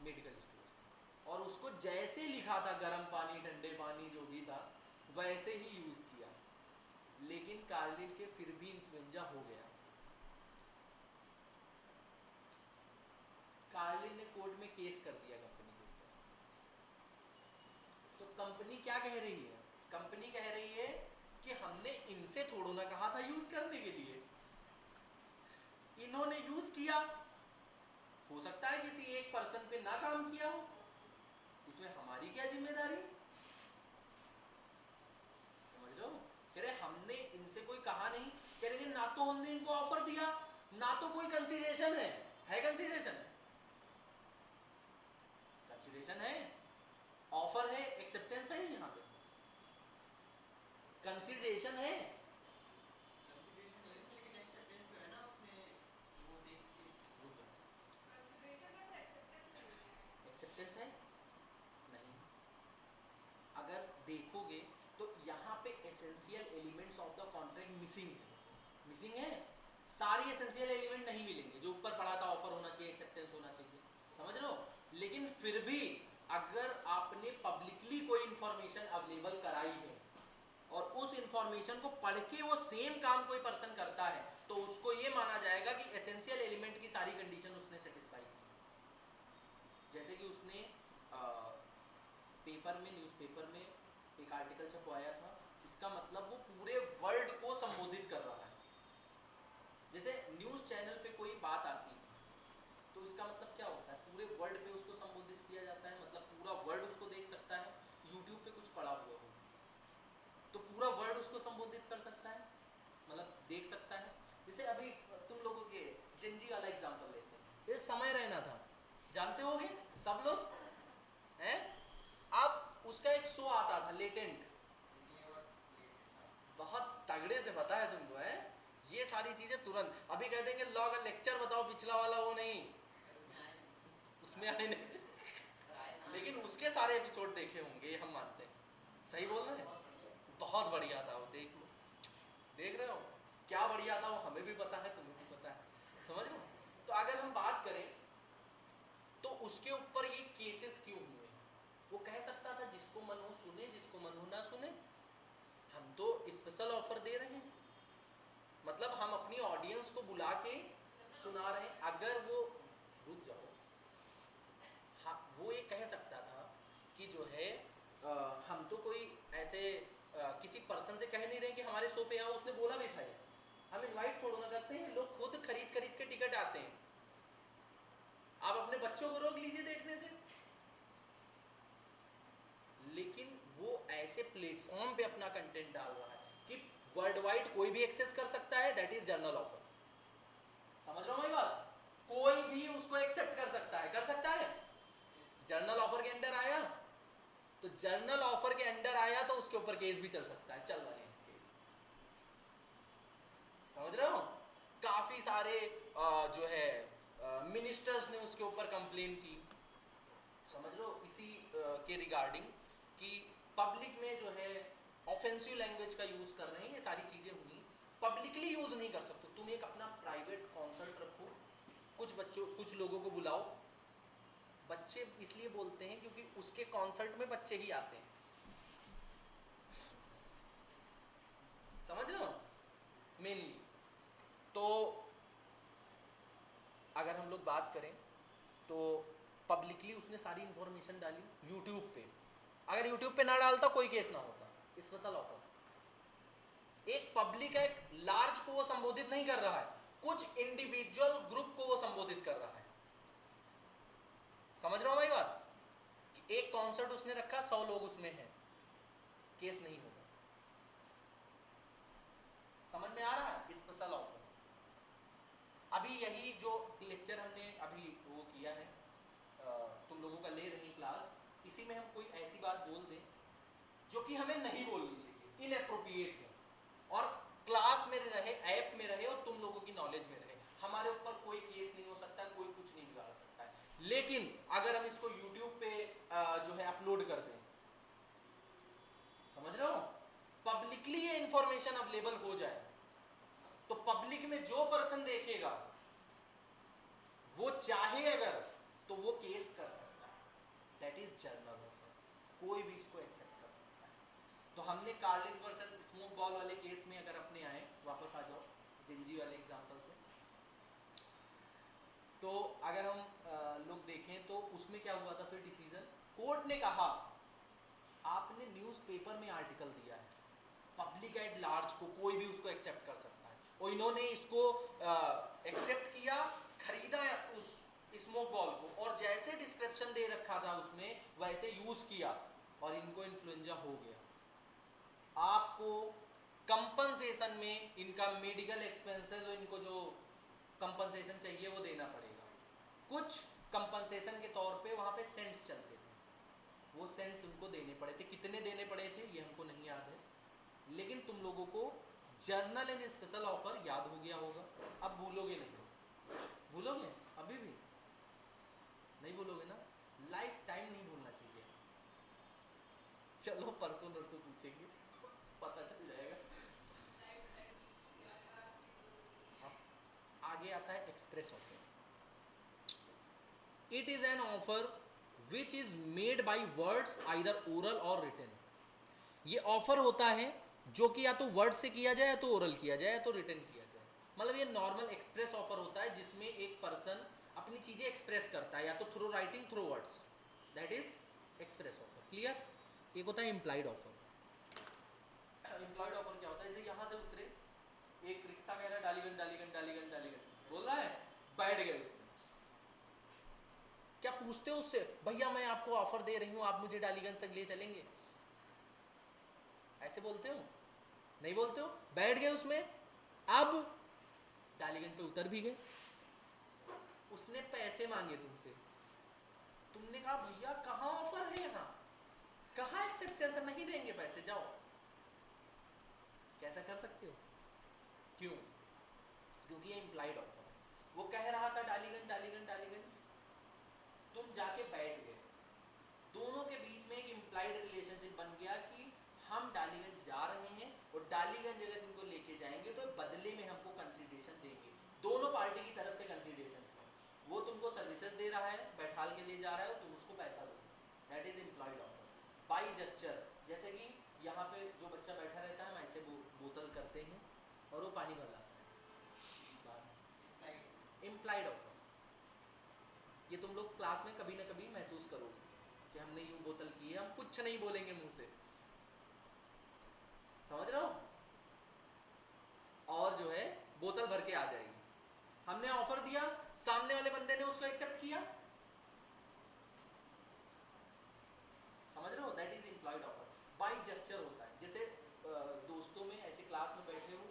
मेडिकल स्टोर से, और उसको जैसे लिखा था, गर्म पानी ठंडे पानी जो भी था, वैसे ही यूज किया। लेकिन कार्लिन के फिर भी इन्फ्लुएंजा हो गया। कार्लिन ने कोर्ट में केस कर दिया कंपनी के ऊपर। तो कंपनी क्या कह रही है? कंपनी कह रही है कि हमने इनसे थोड़ा ना कहा था यूज करने के लिए, इन्होंने यूज किया। हो सकता है किसी एक पर्सन पे ना काम किया हो, इसमें हमारी क्या जिम्मेदारी? समझ लो, कह रहे हमने इनसे कोई कहा नहीं, कह रहे ना तो हमने इनको ऑफर दिया, ना तो कोई कंसीडरेशन है कंसीडरेशन कंसिडरेशन है, ऑफर है, एक्सेप्टेंस है, यहाँ पे कंसिडरेशन है। एक्सेप्टेंस है नहीं। अगर देखोगे तो यहाँ पे essential elements of the contract missing है। सारी एसेंशियल एलिमेंट नहीं मिलेंगे, जो ऊपर पढ़ा था ऑफर होना चाहिए, एक्सेप्टेंस होना चाहिए, समझ रहे हो। लेकिन फिर भी अगर आपने पब्लिकली कोई इंफॉर्मेशन अवेलेबल कराई है और उस इंफॉर्मेशन को पढ़ के वो सेम काम कोई पर्सन करता है, तो उसको ये माना जाएगा कि एसेंशियल एलिमेंट की सारी कंडीशन उसने सेटिस्फाई की। जैसे कि उसने पेपर में, न्यूज़पेपर में एक आर्टिकल छपवाया था, इसका मतलब वो पूरे वर्ल्ड को संबोधित कर रहा है। जैसे न्यूज़ चैनल पे कोई बात आती है तो इसका मतलब क्या होता है, पूरे वर्ल्ड पे उसको संबोधित किया जाता है, मतलब पूरा वर्ल्ड उसको देख सकता है। यूट्यूब पे कुछ पड़ा हुआ हो तो पूरा वर्ल्ड उसको संबोधित कर सकता है, मतलब देख सकता है। जैसे अभी तुम लोगों के जेनजी वाला एग्जांपल लेते हैं, ये समय रहना था, जानते होगे सब लोग हैं। अब उसका एक शो आता था लेटेंट, बहुत तगड़े से पता है तुमको है ये सारी चीजें तुरंत। अभी कह देंगे लॉ का लेक्चर बताओ, पिछला वाला वो नहीं, उसमें आए नहीं थे, लेकिन उसके सारे एपिसोड देखे होंगे, हम मानते हैं। सही बोल रहे हैं, बहुत बढ़िया था वो, देख लो, देख रहे हो क्या बढ़िया था वो, हमें भी पता है, तुम्हें भी पता है, समझ रहे हो। तो अगर हम बात करें तो उसके ऊपर ये केसेस क्यों हुए, वो कह सकता था जिसको मन हो सुने, जिसको मन हो ना सुने, हम तो स्पेशल ऑफर दे रहे हैं, मतलब हम अपनी ऑडियंस को बुला के सुना रहे हैं। अगर वो रुक जाओ, हाँ वो ये कह सकता था कि जो है हम तो कोई ऐसे किसी पर्सन से कह नहीं रहे कि हमारे शो पे आओ, उसने बोला भी था ये, हम इनवाइट थोड़ा ना करते हैं, लोग खुद खरीद खरीद के टिकट आते हैं। आप अपने बच्चों को रोक लीजिए देखने से, लेकिन वो ऐसे प्लेटफॉर्म पे अपना कंटेंट डाल रहा है कि वर्ल्ड वाइड कोई भी एक्सेस कर सकता है, दैट इज जर्नल ऑफर। समझ रहा हूं मैं बात, कोई भी उसको एक्सेप्ट कर सकता है, कर सकता है। जर्नल ऑफर के अंडर आया तो जर्नल ऑफर के अंडर आया तो उसके ऊपर केस भी चल सकता है, चल रहे हैं केस, समझ रहे हो। काफी सारे जो है मिनिस्टर्स ने उसके ऊपर कंप्लेन की, समझ लो इसी के रिगार्डिंग कि पब्लिक में जो है ऑफेंसिव लैंग्वेज का यूज कर रहे हैं, ये सारी चीजें हुई। पब्लिकली यूज नहीं कर सकते तुम, एक अपना प्राइवेट कॉन्सर्ट रखो, कुछ लोगों को बुलाओ। बच्चे इसलिए बोलते हैं क्योंकि उसके कॉन्सर्ट में बच्चे ही आते हैं, समझ रहे हो मेनली। तो अगर हम लोग बात करें तो पब्लिकली उसने सारी इंफॉर्मेशन डाली यूट्यूब पे, अगर यूट्यूब पे ना डालता कोई केस ना होता, स्पेशल ऑफर। एक पब्लिक है, लार्ज को वो संबोधित नहीं कर रहा है, कुछ इंडिविजुअल ग्रुप को वो संबोधित कर रहा है, समझ रहा हूं मैं बात, कि एक कॉन्सर्ट उसने रखा, 100 लोग उसमें हैं, केस नहीं होगा। समझ में आ रहा है स्पेशल ऑफर। अभी यही जो लेक्चर हमने अभी वो किया है, तुम लोगों का ले रही क्लास, इसी में हम कोई ऐसी बात बोल दें जो कि हमें नहीं बोलनी चाहिए, इनएप्रोप्रिएट है, और क्लास में रहे, ऐप में रहे और तुम लोगों की नॉलेज में रहे, हमारे ऊपर कोई केस नहीं हो सकता, कोई कुछ नहीं बिगाड़ सकता है। लेकिन अगर हम इसको यूट्यूब पे जो है अपलोड कर दें, समझ रहे हो, पब्लिकली ये इंफॉर्मेशन अवेलेबल हो जाए, तो पब्लिक में जो पर्सन देखेगा वो चाहे अगर तो वो केस कर सकता है, दैट इज जर्नल ऑफर, कोई भी इसको एक्सेप्ट कर सकता है। तो हमने कार्लिन वर्सेस स्मोक बॉल वाले केस में अगर अपने आए, वापस आ जाओ जिंजी वाले एग्जांपल से, तो अगर हम लोग देखें तो उसमें क्या हुआ था फिर डिसीजन, कोर्ट ने कहा आपने न्यूज़पेपर में आर्टिकल दिया है, पब्लिक एट लार्ज को कोई भी उसको एक्सेप्ट कर सकता है, और इन्होंने इसको एक्सेप्ट किया, खरीदा उस स्मोक बॉल को, और जैसे डिस्क्रिप्शन दे रखा था उसमें वैसे यूज किया, और इनको इन्फ्लुएंजा हो गया। आपको कंपनसेशन में इनका मेडिकल एक्सपेंसेस और इनको जो कंपनसेशन चाहिए वो देना पड़ेगा। कुछ कंपनसेशन के तौर पे वहां पे सेंट्स चलते थे, वो सेंट्स उनको देने पड़े थे। कितने देने पड़े थे ये हमको नहीं याद है, लेकिन तुम लोगों को जर्नल एंड स्पेशल ऑफर याद हो गया होगा। अब भूलोगे नहीं, भूलोगे अभी भी नहीं भूलोगे ना, लाइफ टाइम नहीं भूलना चाहिए। चलो परसों नरसों पूछेंगे पता चल जाएगा। आगे आता है express offer. It is an offer which is made by words either oral और रिटन। ये ऑफर होता है जो कि या तो वर्ड से किया जाए, या तो ओरल किया जाए, या तो रिटन किया जाए। मतलब ये नॉर्मल एक्सप्रेस ऑफर होता है जिसमें एक पर्सन अपनी चीजें एक्सप्रेस करता है, या तो through writing through words, that is express offer. Clear? एक होता है इम्प्लाइड ऑफर। इम्प्लॉयड ऑफर क्या होता है? जैसे यहां से उतरे, एक रिक्शा कह रहा है डालीगंज डालीगंज डालीगंज डालीगंज बोल रहा है, बैठ गए उसमें। क्या पूछते हो उससे, भैया मैं आपको ऑफर दे रही हूं, आप मुझे डालीगंज तक ले चलेंगे? ऐसे बोलते हो? नहीं बोलते हो। बैठ गए उसमें, अब डालीगंज पे उतर भी गए, उसने पैसे मांगे तुमसे, तुमने कहा भैया कहाँ ऑफर है, यहाँ कहाँ एक्सेप्टेंस, नहीं देंगे पैसे, जाओ। कैसा कर सकते हो? क्यों? क्योंकि ये इम्प्लाइड ऑफर है। वो कह रहा था डालीगंज डालीगंज डालीगंज, तुम जाके बैठ गए, दोनों के बीच में एक इम्प्लाइड रिलेशनशिप बन गया कि हम डालीगंज जा रहे हैं, और डालीगंज अगर इनको लेके जाएंगे तो बदले में हमको कंसीडरेशन देंगे। दोनों पार्टी की तरफ से कंसीडरेशन है, वो तुमको सर्विसेज दे रहा है, बैठाल के ले जा रहा है, और तुम उसको पैसा दो, that is employed offer. By gesture, जैसे कि यहाँ पे जो बच्चा बैठा रहता है, हम ऐसे बोतल करते हैं और वो पानी भर लाता है, बात इम्प्लाइड ऑफर। ये तुम लोग क्लास में कभी ना कभी महसूस करोगे कि हमने यूं बोतल की है, हम कुछ नहीं बोलेंगे मुंह से, समझ रहे हो? और जो है बोतल भर के आ जाएगी। हमने ऑफर दिया, सामने वाले बंदे ने उसको एक्सेप्ट किया, समझ रहे हो? That is employed offer. By gesture होता है, जैसे दोस्तों में ऐसे क्लास में बैठे हो,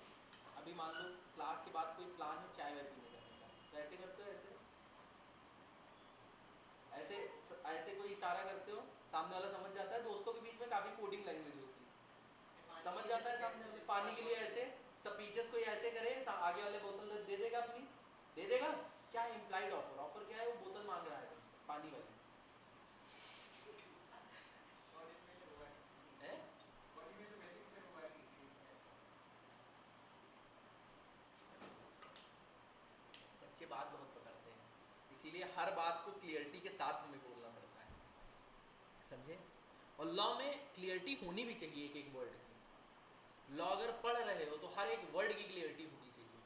अभी मान लो क्लास के बाद कोई प्लान है चाय वाय पीने जाने का, तो ऐसे करते हो, ऐसे ऐसे ऐसे कोई इशारा करते हो, सामने वाला समझ जाता है। दोस्तों के बीच में काफी कोडिंग लैंग्वेज होती है, समझ जाता है सामने वाले। पानी के लिए ऐसे स्पीचेस कोई ऐसे करे, आगे वाले बोतल दे देगा, अपनी दे देगा। क्या है इम्प्लाइड ऑफर? ऑफर क्या है? वो बोतल मांग रहा है तुमसे, पानी वाली है। बच्चे बात बहुत पकड़ते हैं, इसीलिए हर बात को क्लियरिटी के साथ हमें बोलना पड़ता है, समझे? और लॉ में क्लियरिटी होनी भी चाहिए एक एक वर्ड की। लॉ अगर पढ़ रहे हो तो हर एक वर्ड की क्लियरिटी होनी चाहिए,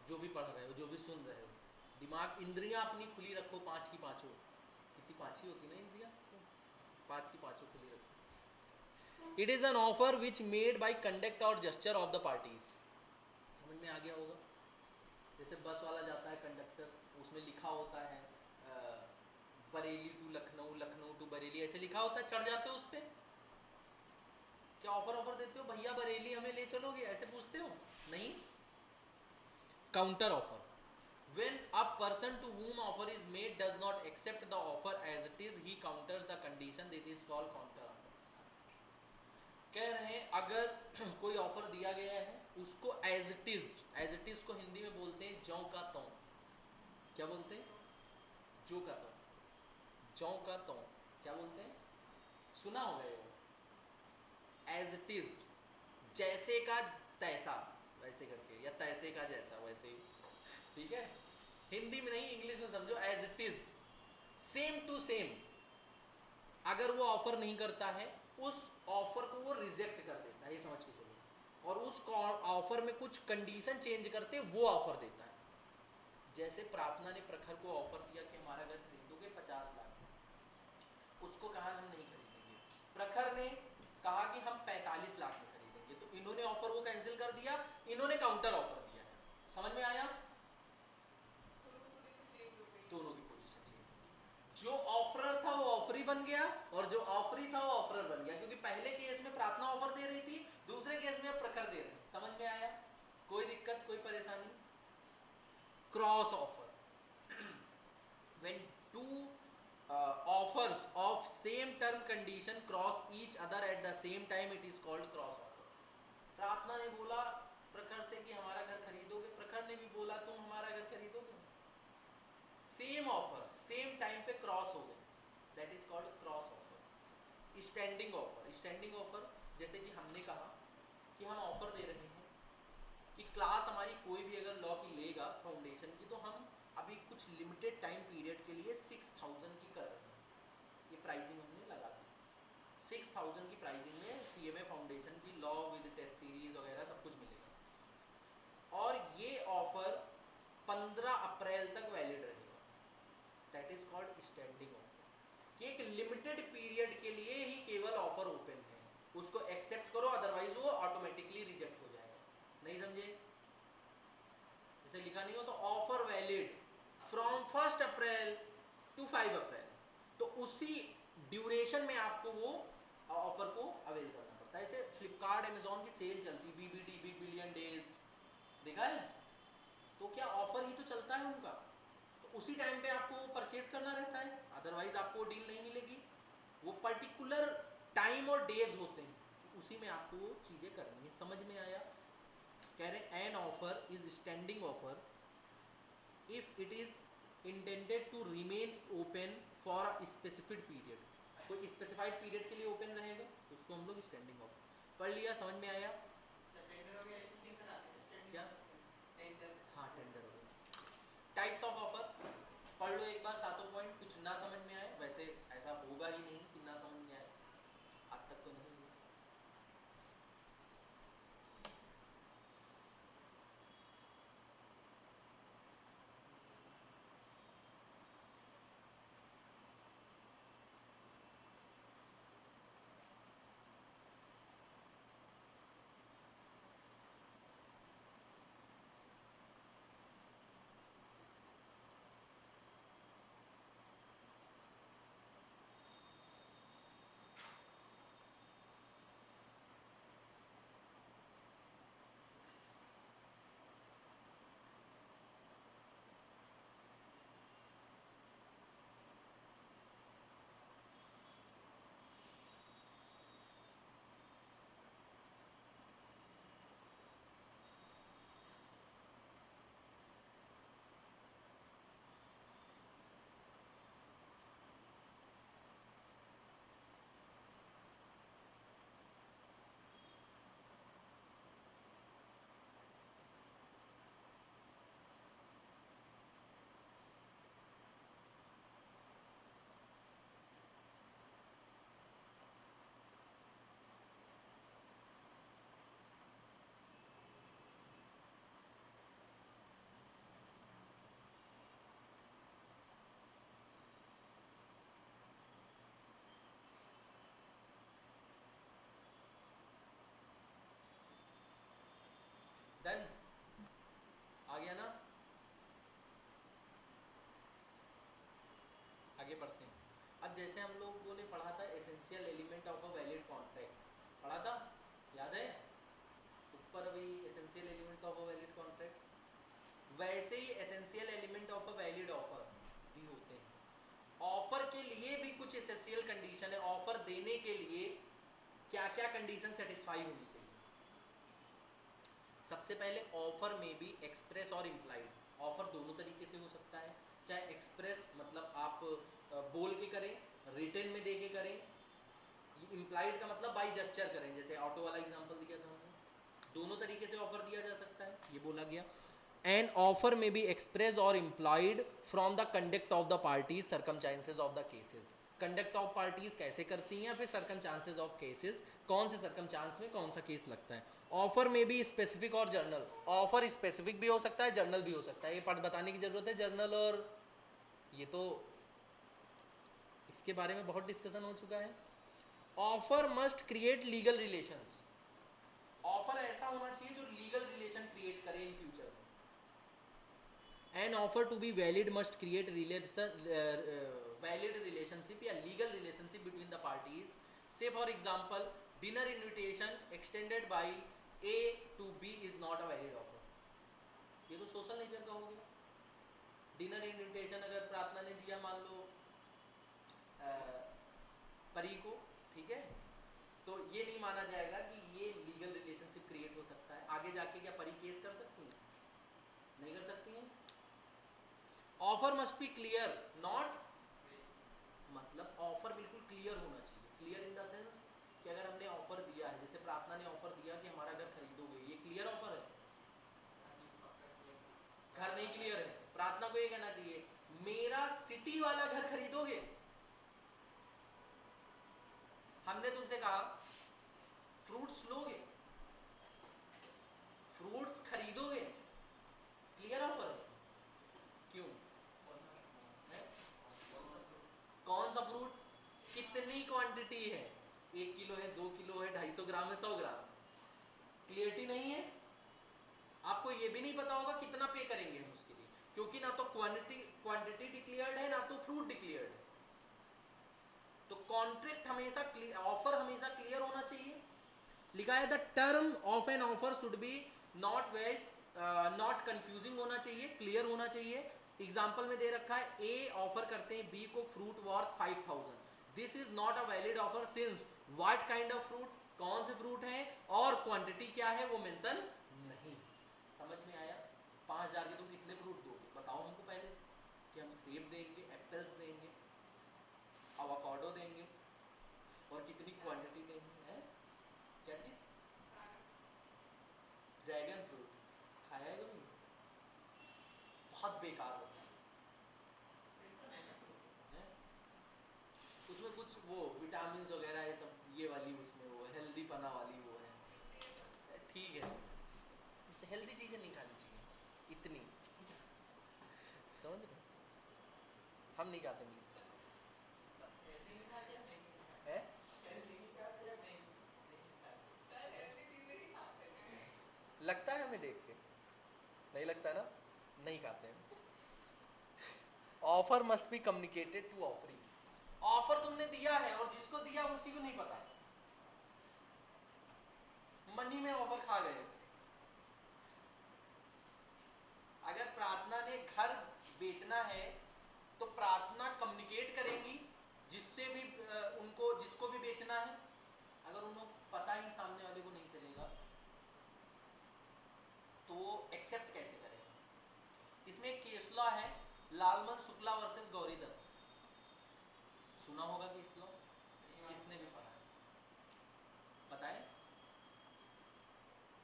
जो भी पढ़ रहे हो, जो भी सुन रहे हो। दिमाग, इंद्रियां अपनी खुली रखो, पांच की पांचों। कितनी पांच ही होती ना इंद्रियां? पांच की पांचों खुली रखो। It is an offer which made by conduct और जेस्चर ऑफ द पार्टीज। समझ में आ गया होगा? जैसे बस वाला जाता है, कंडक्टर, उसमें लिखा होता है बरेली टू लखनऊ, लखनऊ टू बरेली, ऐसे लिखा होता है, चढ़ जाते हो उस पर। क्या ऑफर देते हो, भैया बरेली हमें ले चलोगे, ऐसे पूछते हो? नहीं। Counter offer, when a person to whom offer is made does not accept the offer as it is, he counters the condition, that is called counter offer। कह रहे हैं अगर कोई ऑफर दिया गया है, उसको एज इट इज को हिंदी में बोलते हैं जौ का तौ। क्या बोलते हैं? जो का तौ, जौ का तौ क्या बोलते हैं? सुना होगा ये। एज इट इज, जैसे का तैसा, वैसे करके, या तैसे का जैसा, वैसे ही, ठीक है? हिंदी में नहीं, इंग्लिश में समझो, as it is, same to same. अगर वो ऑफर नहीं करता है, उस ऑफर को वो रिजेक्ट कर देता है, ये समझ के चलो। और उस ऑफर में कुछ कंडीशन चेंज करते वो ऑफर देता है। जैसे प्रार्थना ने प्रखर को ऑफर दिया कि हमारा घर खरीदोगे 50 लाख, उसको कहा हम नहीं खरीदेंगे। प्रखर ने कहा कि हम 45 लाख में खरीदेंगे, तो इन्होंने ऑफर को कैंसिल कर दिया, इन्होंने काउंटर ऑफर दिया है। समझ में आया? दोनों की पोजीशन चेंज। जो ऑफरर था वो ऑफरी बन गया, और जो ऑफरी था वो ऑफरर बन गया, क्योंकि पहले केस में प्रार्थना ऑफर दे रही थी, दूसरे केस में प्रखर दे रहे। समझ में आया? कोई दिक्कत, कोई परेशानी? Cross offer, when two offers of same term condition cross each other at the same time it is called cross offer. प्रार्थना ने बोला प्रखर से कि हमारा घर खरीदोगे, प्रखर ने भी बोला तुम हमारा घर खरीदोगे, सेम ऑफर सेम टाइम पे क्रॉस हो गए, that is called cross offer. Standing offer, standing offer जैसे कि हमने कहा कि हम ऑफर दे रहे हैं कि क्लास हमारी कोई भी अगर लॉ की लेगा फाउंडेशन की, तो हम अभी कुछ लिमिटेड टाइम पीरियड के लिए 6000 की कर रहे हैं, ये प्राइसिंग हमने लगा दी 6000 की प्राइसिंग में CMA फाउंडेशन की लॉ विद टेस्ट सीरीज वगैरह सब कुछ मिलेगा, और ये ऑफर 15 अप्रैल तक वैलिड रहेगा, that is called standing offer, कि एक लिमिटेड पीरियड के लिए ही केवल ऑफर ओपन है, उसको एक्सेप्ट करो अदरवाइज वो ऑटोमेटिकली रिजेक्ट हो जाएगा। नहीं समझे? जैसे लिखा नहीं हो तो offer valid from 1 April to 5 April, तो उसी ड्यूरेशन में आपको वो ऑफर को अवेल करना पड़ता है। ऐसे फ्लिपकार्ट अमेजोन की सेल चलती BBD बिग बिलियन डेज, देखा है? तो क्या ऑफर ही तो चलता है उनका, तो उसी टाइम पे आपको परचेज करना रहता है, अदरवाइज आपको डील नहीं मिलेगी। वो पर्टिकुलर टाइम और डेज होते हैं, उसी में आपको वो चीज़ें करनी है। समझ में आया? कह रहे an offer is standing offer if it is intended to remain open for a specific period, कोई स्पेसिफाइड पीरियड के लिए ओपन रहेगा तो उसको हम लोग स्टैंडिंग ऑफर। पढ़ लिया? समझ में आया? क्या? हाँ, टेंडर हो गया। टाइप्स ऑफ ऑफर पढ़ लो एक बार, सातों पॉइंट, कुछ ना समझ में आए, वैसे ऐसा होगा ही नहीं कि ना समझ में आए, आज तक तो नहीं हुआ। डन? आ गया ना? आगे बढ़ते हैं। अब जैसे हम लोगों ने पढ़ा था essential element of a valid contract, पढ़ा था, याद है? ऊपर अभी essential elements of a valid contract, वैसे ही essential element of a valid offer भी होते हैं। ऑफर के लिए भी कुछ एसेंशियल कंडीशन है, ऑफर देने के लिए क्या क्या कंडीशन सेटिस्फाई होनी चाहिए। सबसे पहले ऑफर में भी एक्सप्रेस और इम्प्लाइड, ऑफर दोनों तरीके से हो सकता है, चाहे एक्सप्रेस मतलब आप बोल के करें, रिटन में दे के करें, इम्प्लाइड का मतलब बाई जेस्चर करें, जैसे ऑटो वाला एग्जांपल दिया था हमने, दोनों तरीके से ऑफर दिया जा सकता है, ये बोला गया। एन ऑफर में बी एक्सप्रेस और implied from the conduct of the parties circumstances of the cases. Conduct of parties कैसे करती हैं, फिर सर्कमस्टांसेस ऑफ केसेस, कौन से सर्कमस्टांस में कौन सा केस लगता है। ऑफर में भी स्पेसिफिक और जर्नल, ऑफर स्पेसिफिक भी हो सकता है, जर्नल भी हो सकता है, ये पढ़ बताने की जरूरत है जर्नल, और ये तो इसके बारे में बहुत डिस्कशन हो चुका है। Offer must create legal relations, offer ऐसा होना चाहिए जो लीगल रिलेशन क्रिएट करे इन फ्यूचर में। An offer to be valid must create valid relationship या legal relationship between the parties. Say for example dinner invitation extended by A to B is not a valid offer, ये तो सोशल नेचर का हो गया। डिनर इनविटेशन अगर प्रार्थना ने दिया, मान लो परी को, ठीक है। तो ये नहीं माना जाएगा कि ये लीगल रिलेशनशिप क्रिएट हो सकता है। आगे जाके क्या परी केस कर सकती हैं? नहीं कर सकती हैं। Offer must B clear, not, मतलब ऑफर बिल्कुल क्लियर होना चाहिए। क्लियर इन द सेंस कि अगर हमने ऑफर दिया है, जैसे प्रार्थना ने ऑफर दिया कि हमारा घर खरीदोगे, ये क्लियर ऑफर है? घर नहीं क्लियर है। प्रार्थना को ये कहना चाहिए मेरा सिटी वाला घर खरीदोगे। हमने तुमसे कहा फ्रूट्स लोगे, फ्रूट्स खरीदोगे, क्लियर ऑफर है। क्यों? कौन सा फ्रूट, कितनी क्वांटिटी है, 1 किलो है, 2 किलो है, 250 ग्राम है, 100 ग्राम, क्लियरिटी नहीं है। आपको ये भी नहीं पता होगा कितना पे करेंगे हम उसके लिए, क्योंकि ना तो क्वांटिटी डिक्लेयर्ड है, ना तो फ्रूट डिक्लेयर्ड है। तो कॉन्ट्रैक्ट हमेशा, ऑफर हमेशा क्लियर होना चाहिए। लिखा है the term of an offer should be not vague, not confusing होना चाहिए, क्लियर होना चाहिए। एग्जाम्पल में दे रखा है ए ऑफर करते हैं बी को fruit worth 5000, this is not a valid offer since what kind of fruit, कौन से फ्रूट हैं और क्वांटिटी क्या है वो मेंशन नहीं। समझ में आया? 5000 के तुम कितने फ्रूट दोगे बताओ हमको पहले से, कि हम सेब देंगे, एप्पल्स देंगे, अवाकाडो देंगे, और कितनी क्वांटिटी देंगे, है क्या चीज? ड्रैगन फ्रूट खाया है कभी? बहुत बेकार होता है। उसमें कुछ वो विटामिन वगैरह ये सब, ये वाली उसमें वो हेल्दी पना वाली वो है, ठीक है। इससे हेल्दी चीजें नहीं खानी चाहिए इतनी, समझ रहे? हम नहीं खाते मीट है। लगता है हमें देख के, नहीं लगता ना, नहीं खाते हैं। Offer must be communicated to offering. Offer तुमने दिया है और जिसको दिया उसी को नहीं पता है, मनी में ऑफर खा गए। अगर प्रार्थना ने घर बेचना है तो प्रार्थना कम्युनिकेट करेंगी जिससे भी उनको, जिसको भी बेचना है। अगर उनको पता ही सामने वाले को नहीं चलेगा तो एक्सेप्ट कैसे करेगा? इसमें एक केस लॉ है, लालमन शुक्ला वर्सेस गौरीदत्त, सुना होगा केस लॉ, किसने भी पढ़ा है? बताएं,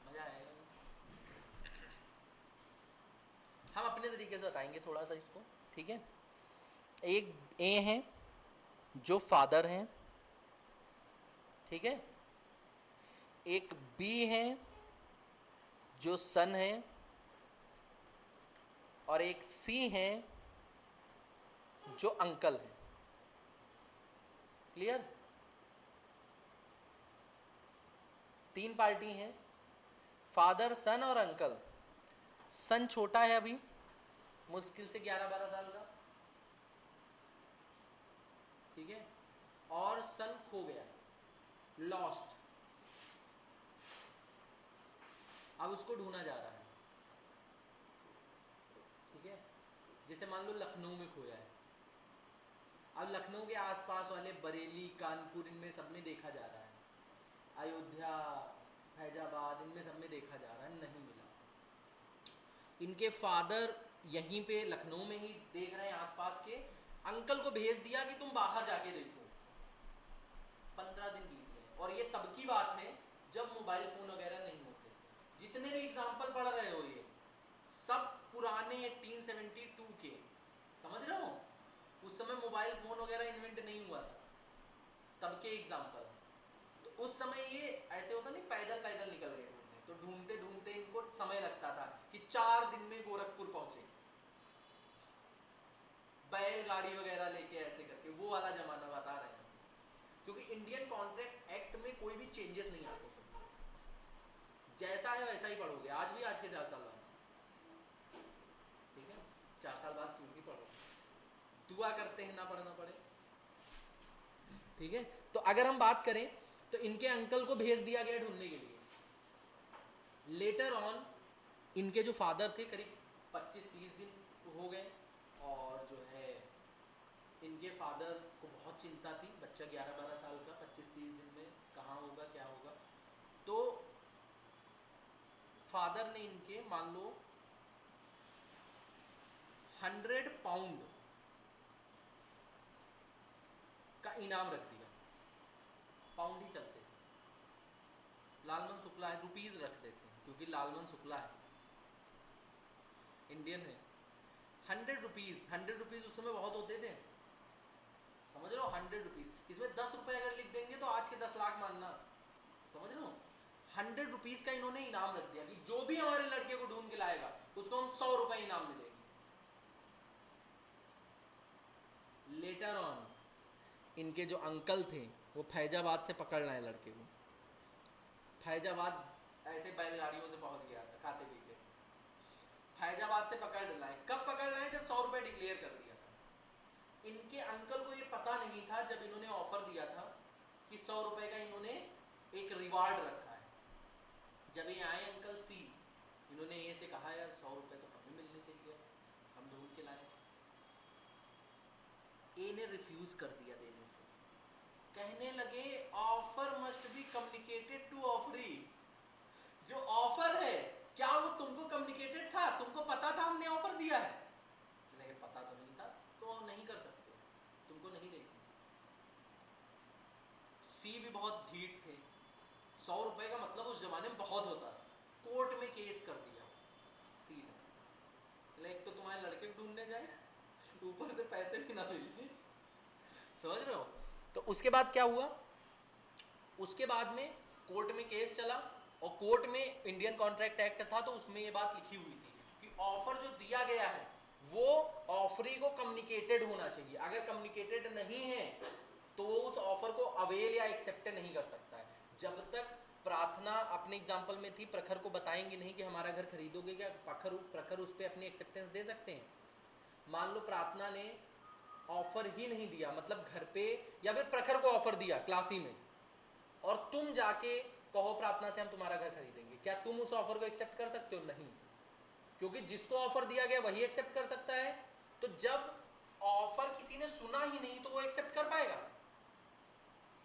मजा आएगा। हम अपने तरीके से बताएंगे थोड़ा सा इसको, ठीक है। एक ए है जो फादर हैं, ठीक है। एक बी है जो सन है, और एक सी है जो अंकल है। क्लियर? 3 पार्टी हैं, फादर, सन और अंकल। सन छोटा है अभी, मुश्किल से 11-12 साल का, ठीक है, और सन खो गया, लॉस्ट, अब उसको ढूंढा जा रहा है, ठीक है। जैसे मान लो लखनऊ में खोया है, अब लखनऊ के आसपास वाले बरेली, कानपुर, इनमें सब में देखा जा रहा है, अयोध्या, फैजाबाद, इनमें सब में देखा जा रहा है, नहीं मिला। इनके फादर यहीं पे लखनऊ में ही देख रहे हैं आसपास के, अंकल को भेज दिया कि तुम बाहर जाके देखो। 15 दिन बीत गए, और ये तब की बात है जब मोबाइल फोन वगैरह नहीं होते। जितने भी एग्जाम्पल पढ़ रहे हो ये सब पुराने 1872 के, समझ रहे हो? उस समय मोबाइल फोन वगैरह इन्वेंट नहीं हुआ था, तब के एग्जाम्पल। तो उस समय ये ऐसे होता नहीं, पैदल पैदल निकल गए ढूंढने, तो ढूंढते ढूंढते इनको समय लगता था कि 4 दिन में गोरखपुर पहुंचे, बैलगाड़ी वगैरह लेके ऐसे करके, वो वाला जमाना बता रहे हैं। क्योंकि इंडियन कॉन्ट्रैक्ट एक्ट में कोई भी चेंजेस नहीं आते, जैसा है वैसा ही पढ़ोगे, आज भी, आज के 4 साल बाद, ठीक है। 4 साल बाद क्यों नहीं पढ़ोगे, दुआ करते हैं ना पढ़ना पड़े, ठीक है। तो अगर हम बात करें तो इनके अंकल को भेज दिया गया ढूंढने के लिए। लेटर ऑन इनके जो फादर थे करीब 25-30 दिन हो गए, और जो है इनके फादर को बहुत चिंता थी, बच्चा 11-12 साल का 25-30 दिन में कहाँ होगा क्या होगा। तो फादर ने इनके मान लो 100 पाउंड का इनाम रख दिया। पाउंड ही चलते हैं, लालमन शुक्ला है, रुपीज रख देते हैं क्योंकि लालमन शुक्ला है, इंडियन है। 100 रुपीज उस समय बहुत होते थे, समझ रहे हो। 100 रुपीज, इसमें 10 रुपए अगर लिख देंगे तो आज के 10 लाख मानना, समझ रहे हो। 100 रुपीज का इन्होंने इनाम रख दिया कि जो भी हमारे लड़के को ढूंढ के लाएगा उसको हम 100 रुपए इनाम में देंगे। लेटर ऑन इनके जो अंकल थे वो फैजाबाद से पकड़ लाए लड़के को। फैजाबाद ऐसे बैलगाड़ियों से पहुंच गया था खाते पीते, फैजाबाद से पकड़ लाए। कब पकड़ लाए? जब 100 रुपए डिक्लेयर कर दिया था। इनके अंकल को ये पता नहीं था जब इन्होंने ऑफर दिया था कि 100 रुपए का इन्होंने एक रिवार्ड रखा है। जब ये आए अंकल सी, इन्होंने ए से कहा यार 100 रुपए तो हमें मिलने चाहिए, हम ढूंढ के लाए। ए ने रिफ्यूज कर दिया देने से, कहने लगे offer must be communicated to offeree. जो ऑफर है क्या वो तुमको कम्युनिकेटेड था? तुमको पता था हमने ऑफर दिया है? लेकिन पता तो नहीं था तो नहीं कर सकते, तुमको नहीं देंगे। सी भी बहुत ढीठ थे, 100 रुपए का मतलब उस जमाने में बहुत होता था। कोर्ट में केस कर दिया सी ने। एक तो तुम्हारे लड़के को ढूंढने जाए, ऊपर से पैसे भी ना मिले, समझ रहे हो। तो उसके बाद क्या हुआ? उसके बाद में कोर्ट में केस चला और कोर्ट में इंडियन कॉन्ट्रैक्ट एक्ट था तो उसमें ये बात लिखी हुई थी कि ऑफर जो दिया गया है वो ऑफरी को कम्युनिकेटेड होना चाहिए। अगर कम्युनिकेटेड नहीं है तो वो उस ऑफर को अवेल या एक्सेप्ट नहीं कर सकता है। जब तक प्रार्थना अपने एग्जाम्पल में थी, प्रखर को बताएंगे नहीं कि हमारा घर खरीदोगे क्या, प्रखर उस पर अपनी एक्सेप्टेंस दे सकते हैं। मान लो प्रार्थना ने ऑफर ही नहीं दिया, मतलब घर पे, या फिर प्रखर को ऑफर दिया क्लासी में, और तुम जाके कहो प्रार्थना से हम तुम्हारा घर खरीदेंगे, क्या तुम उस ऑफर को एक्सेप्ट कर सकते हो? नहीं, क्योंकि जिसको ऑफर दिया गया वही एक्सेप्ट कर सकता है। तो जब ऑफर किसी ने सुना ही नहीं तो वो एक्सेप्ट कर पाएगा?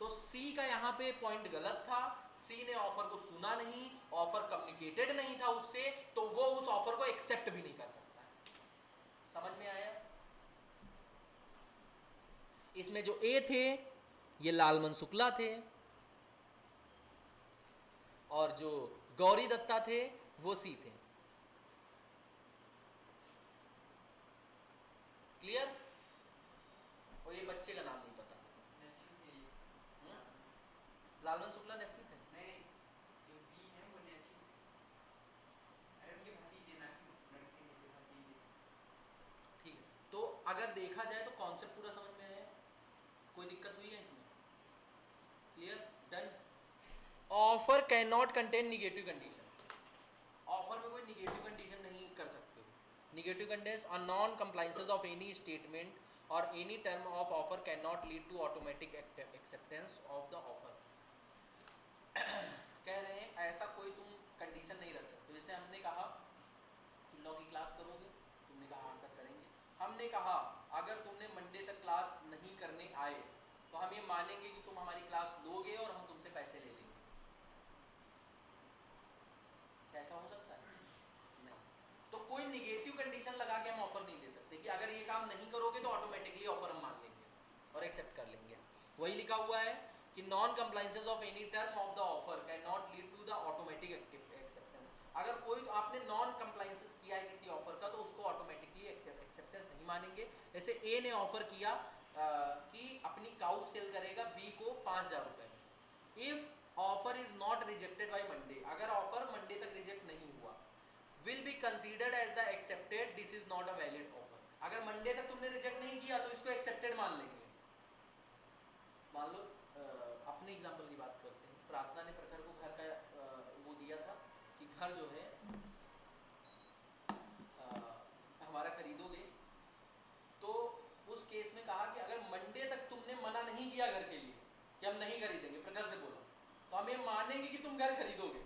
तो सी का यहां पे पॉइंट गलत था। सी ने ऑफर को सुना नहीं, ऑफर कम्युनिकेटेड नहीं था उससे, तो वो उस ऑफर को एक्सेप्ट भी नहीं कर सकता है। समझ में आया? इसमें जो ए थे ये लालमन शुक्ला थे और जो गौरी दत्ता थे वो सी थे। क्लियर? और ये बच्चे का नाम नहीं पता। लालमन शुक्ला नेफ्यू थे?
नहीं, जो बी है वो नेफ्यू। अरे उनके भतीजे ना, लड़के के भतीजे।
ठीक है, तो अगर देखा जाए तो कॉन्सेप्ट पूरा समझ में आया? कोई दिक्कत हुई है इसमें? Clear? Done. Offer can not contain negative condition. Offer में कोई निगेटिव कंडीशन नहीं कर सकते। Negative condition are non compliances of any statement or any term of offer can not lead to automatic acceptance of the offer. कह रहे हैं ऐसा कोई तुम कंडीशन नहीं रख सकते। जैसे हमने कहा कि लॉ की क्लास करोगे, तुमने कहा हाँ सर करेंगे। हमने कहा अगर तुमने मंडे तक क्लास नहीं करने आए तो हम ये मानेंगे कि तुम हमारी क्लास लोगे और हम तुमसे पैसे ले लेंगे। क्या ऐसा हो सकता है? नहीं। तो कोई निगेटिव कंडीशन लगा के हम ऑफर नहीं ले सकते कि अगर ये काम नहीं करोगे तो ऑटोमेटिकली ऑफर हम मान लेंगे और एक्सेप्ट कर लेंगे। वही लिखा हुआ है कि non compliances of any term of the offer can not lead to the automatic acceptance. अगर कोई आपने नॉन कंप्लायंसेस किया है किसी ऑफर का तो उसको ऑटोमेटिकली एक्सेप्टेंस नहीं मानेंगे। जैसे ए ने ऑफर किया कि अपनी काउ सेल करेगा बी को 5,000 रुपए में। If offer is not rejected by Monday, अगर ऑफर मंडे तक रिजेक्ट नहीं हुआ, will be considered as the accepted, this is not a valid offer. अगर मंडे तक तुमने रिजेक्ट नहीं किया तो इसको एक्सेप्टेड मान लेंगे। मान लो अपने एग्जाम्पल की बात करते हैं। प्रार्थना ने प्रखर को घर का वो दिया था कि घर जो है हमारा खरीदोगे, तो उस केस में कहा कि अगर मंडे तक तुमने मना नहीं किया घर के लिए कि हम नहीं खरीदेंगे, प्रखर से बोला, तो हम ये मानेंगे कि तुम घर खरीदोगे।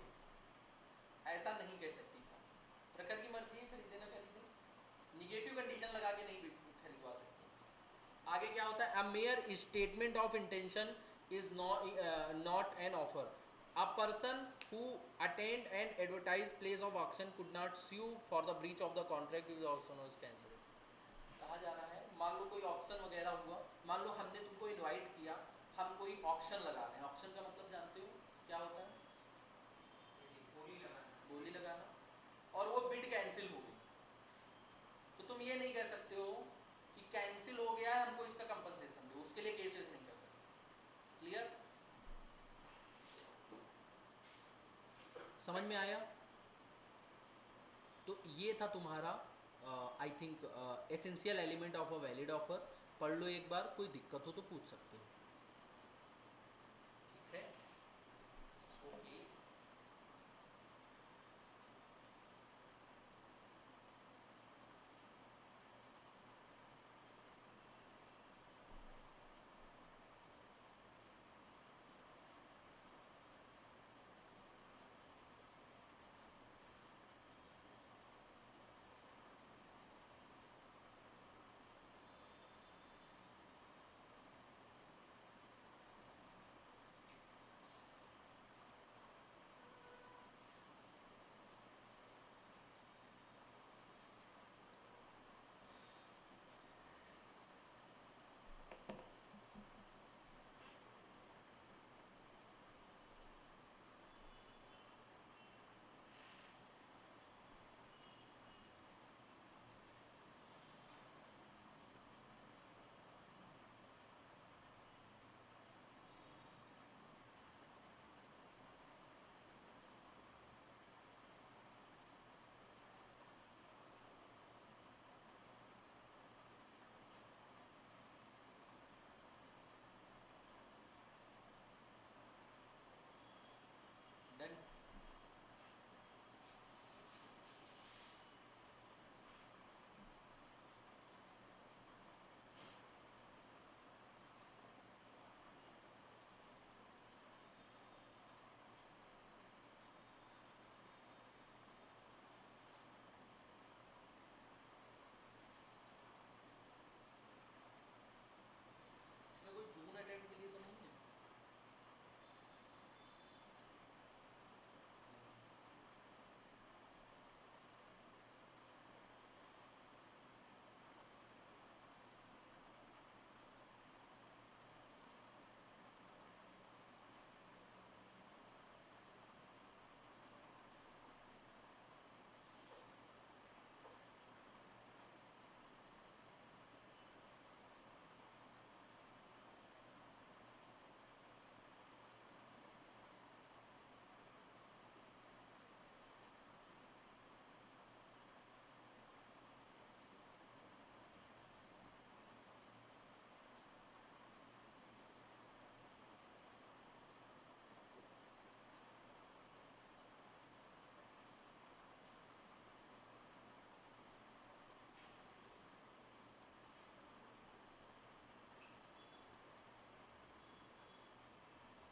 ऐसा नहीं कह सकती, प्रखर की मर्जी है, खरीदे ना खरीदे, निगेटिव कंडीशन लगा के नहीं खरीदवा सकते। आगे क्या होता है, a mere statement of intention is not an offer, a person who attend and advertise place of auction could not sue for the breach of the contract if the auction was cancelled. कहा जा रहा है, मान लो कोई ऑक्शन वगैरह हुआ, मान लो हमने तुमको इनवाइट किया, हम कोई ऑक्शन लगा रहे हैं, ऑक्शन का मतलब जानते हो क्या होता है,
बोली लगाना।
बोली लगाना, और वो बिड कैंसिल हो गई, तो तुम ये नहीं कह सकते हो कि कैंसिल हो गया है हमको इसका कंपनसेशन दो, उसके लिए केसेस नहीं कर सकते। क्लियर, समझ में आया? तो ये था तुम्हारा I think essential element of a valid offer. पढ़ लो एक बार, कोई दिक्कत हो तो पूछ सकते हो। ठीक है, ओके। डन। इसमें कोई जून अटेम्प्ट के लिए तो नहीं है?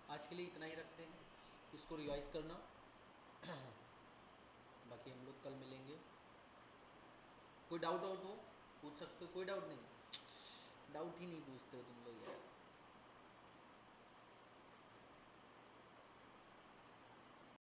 आज के लिए इतना ही रखते हैं, इसको रिवाइज करना। बाकी हम लोग कल मिलेंगे। कोई डाउट आउट हो पूछ सकते हो, कोई डाउट नहीं, डाउट ही नहीं पूछते हो तुम लोग यार।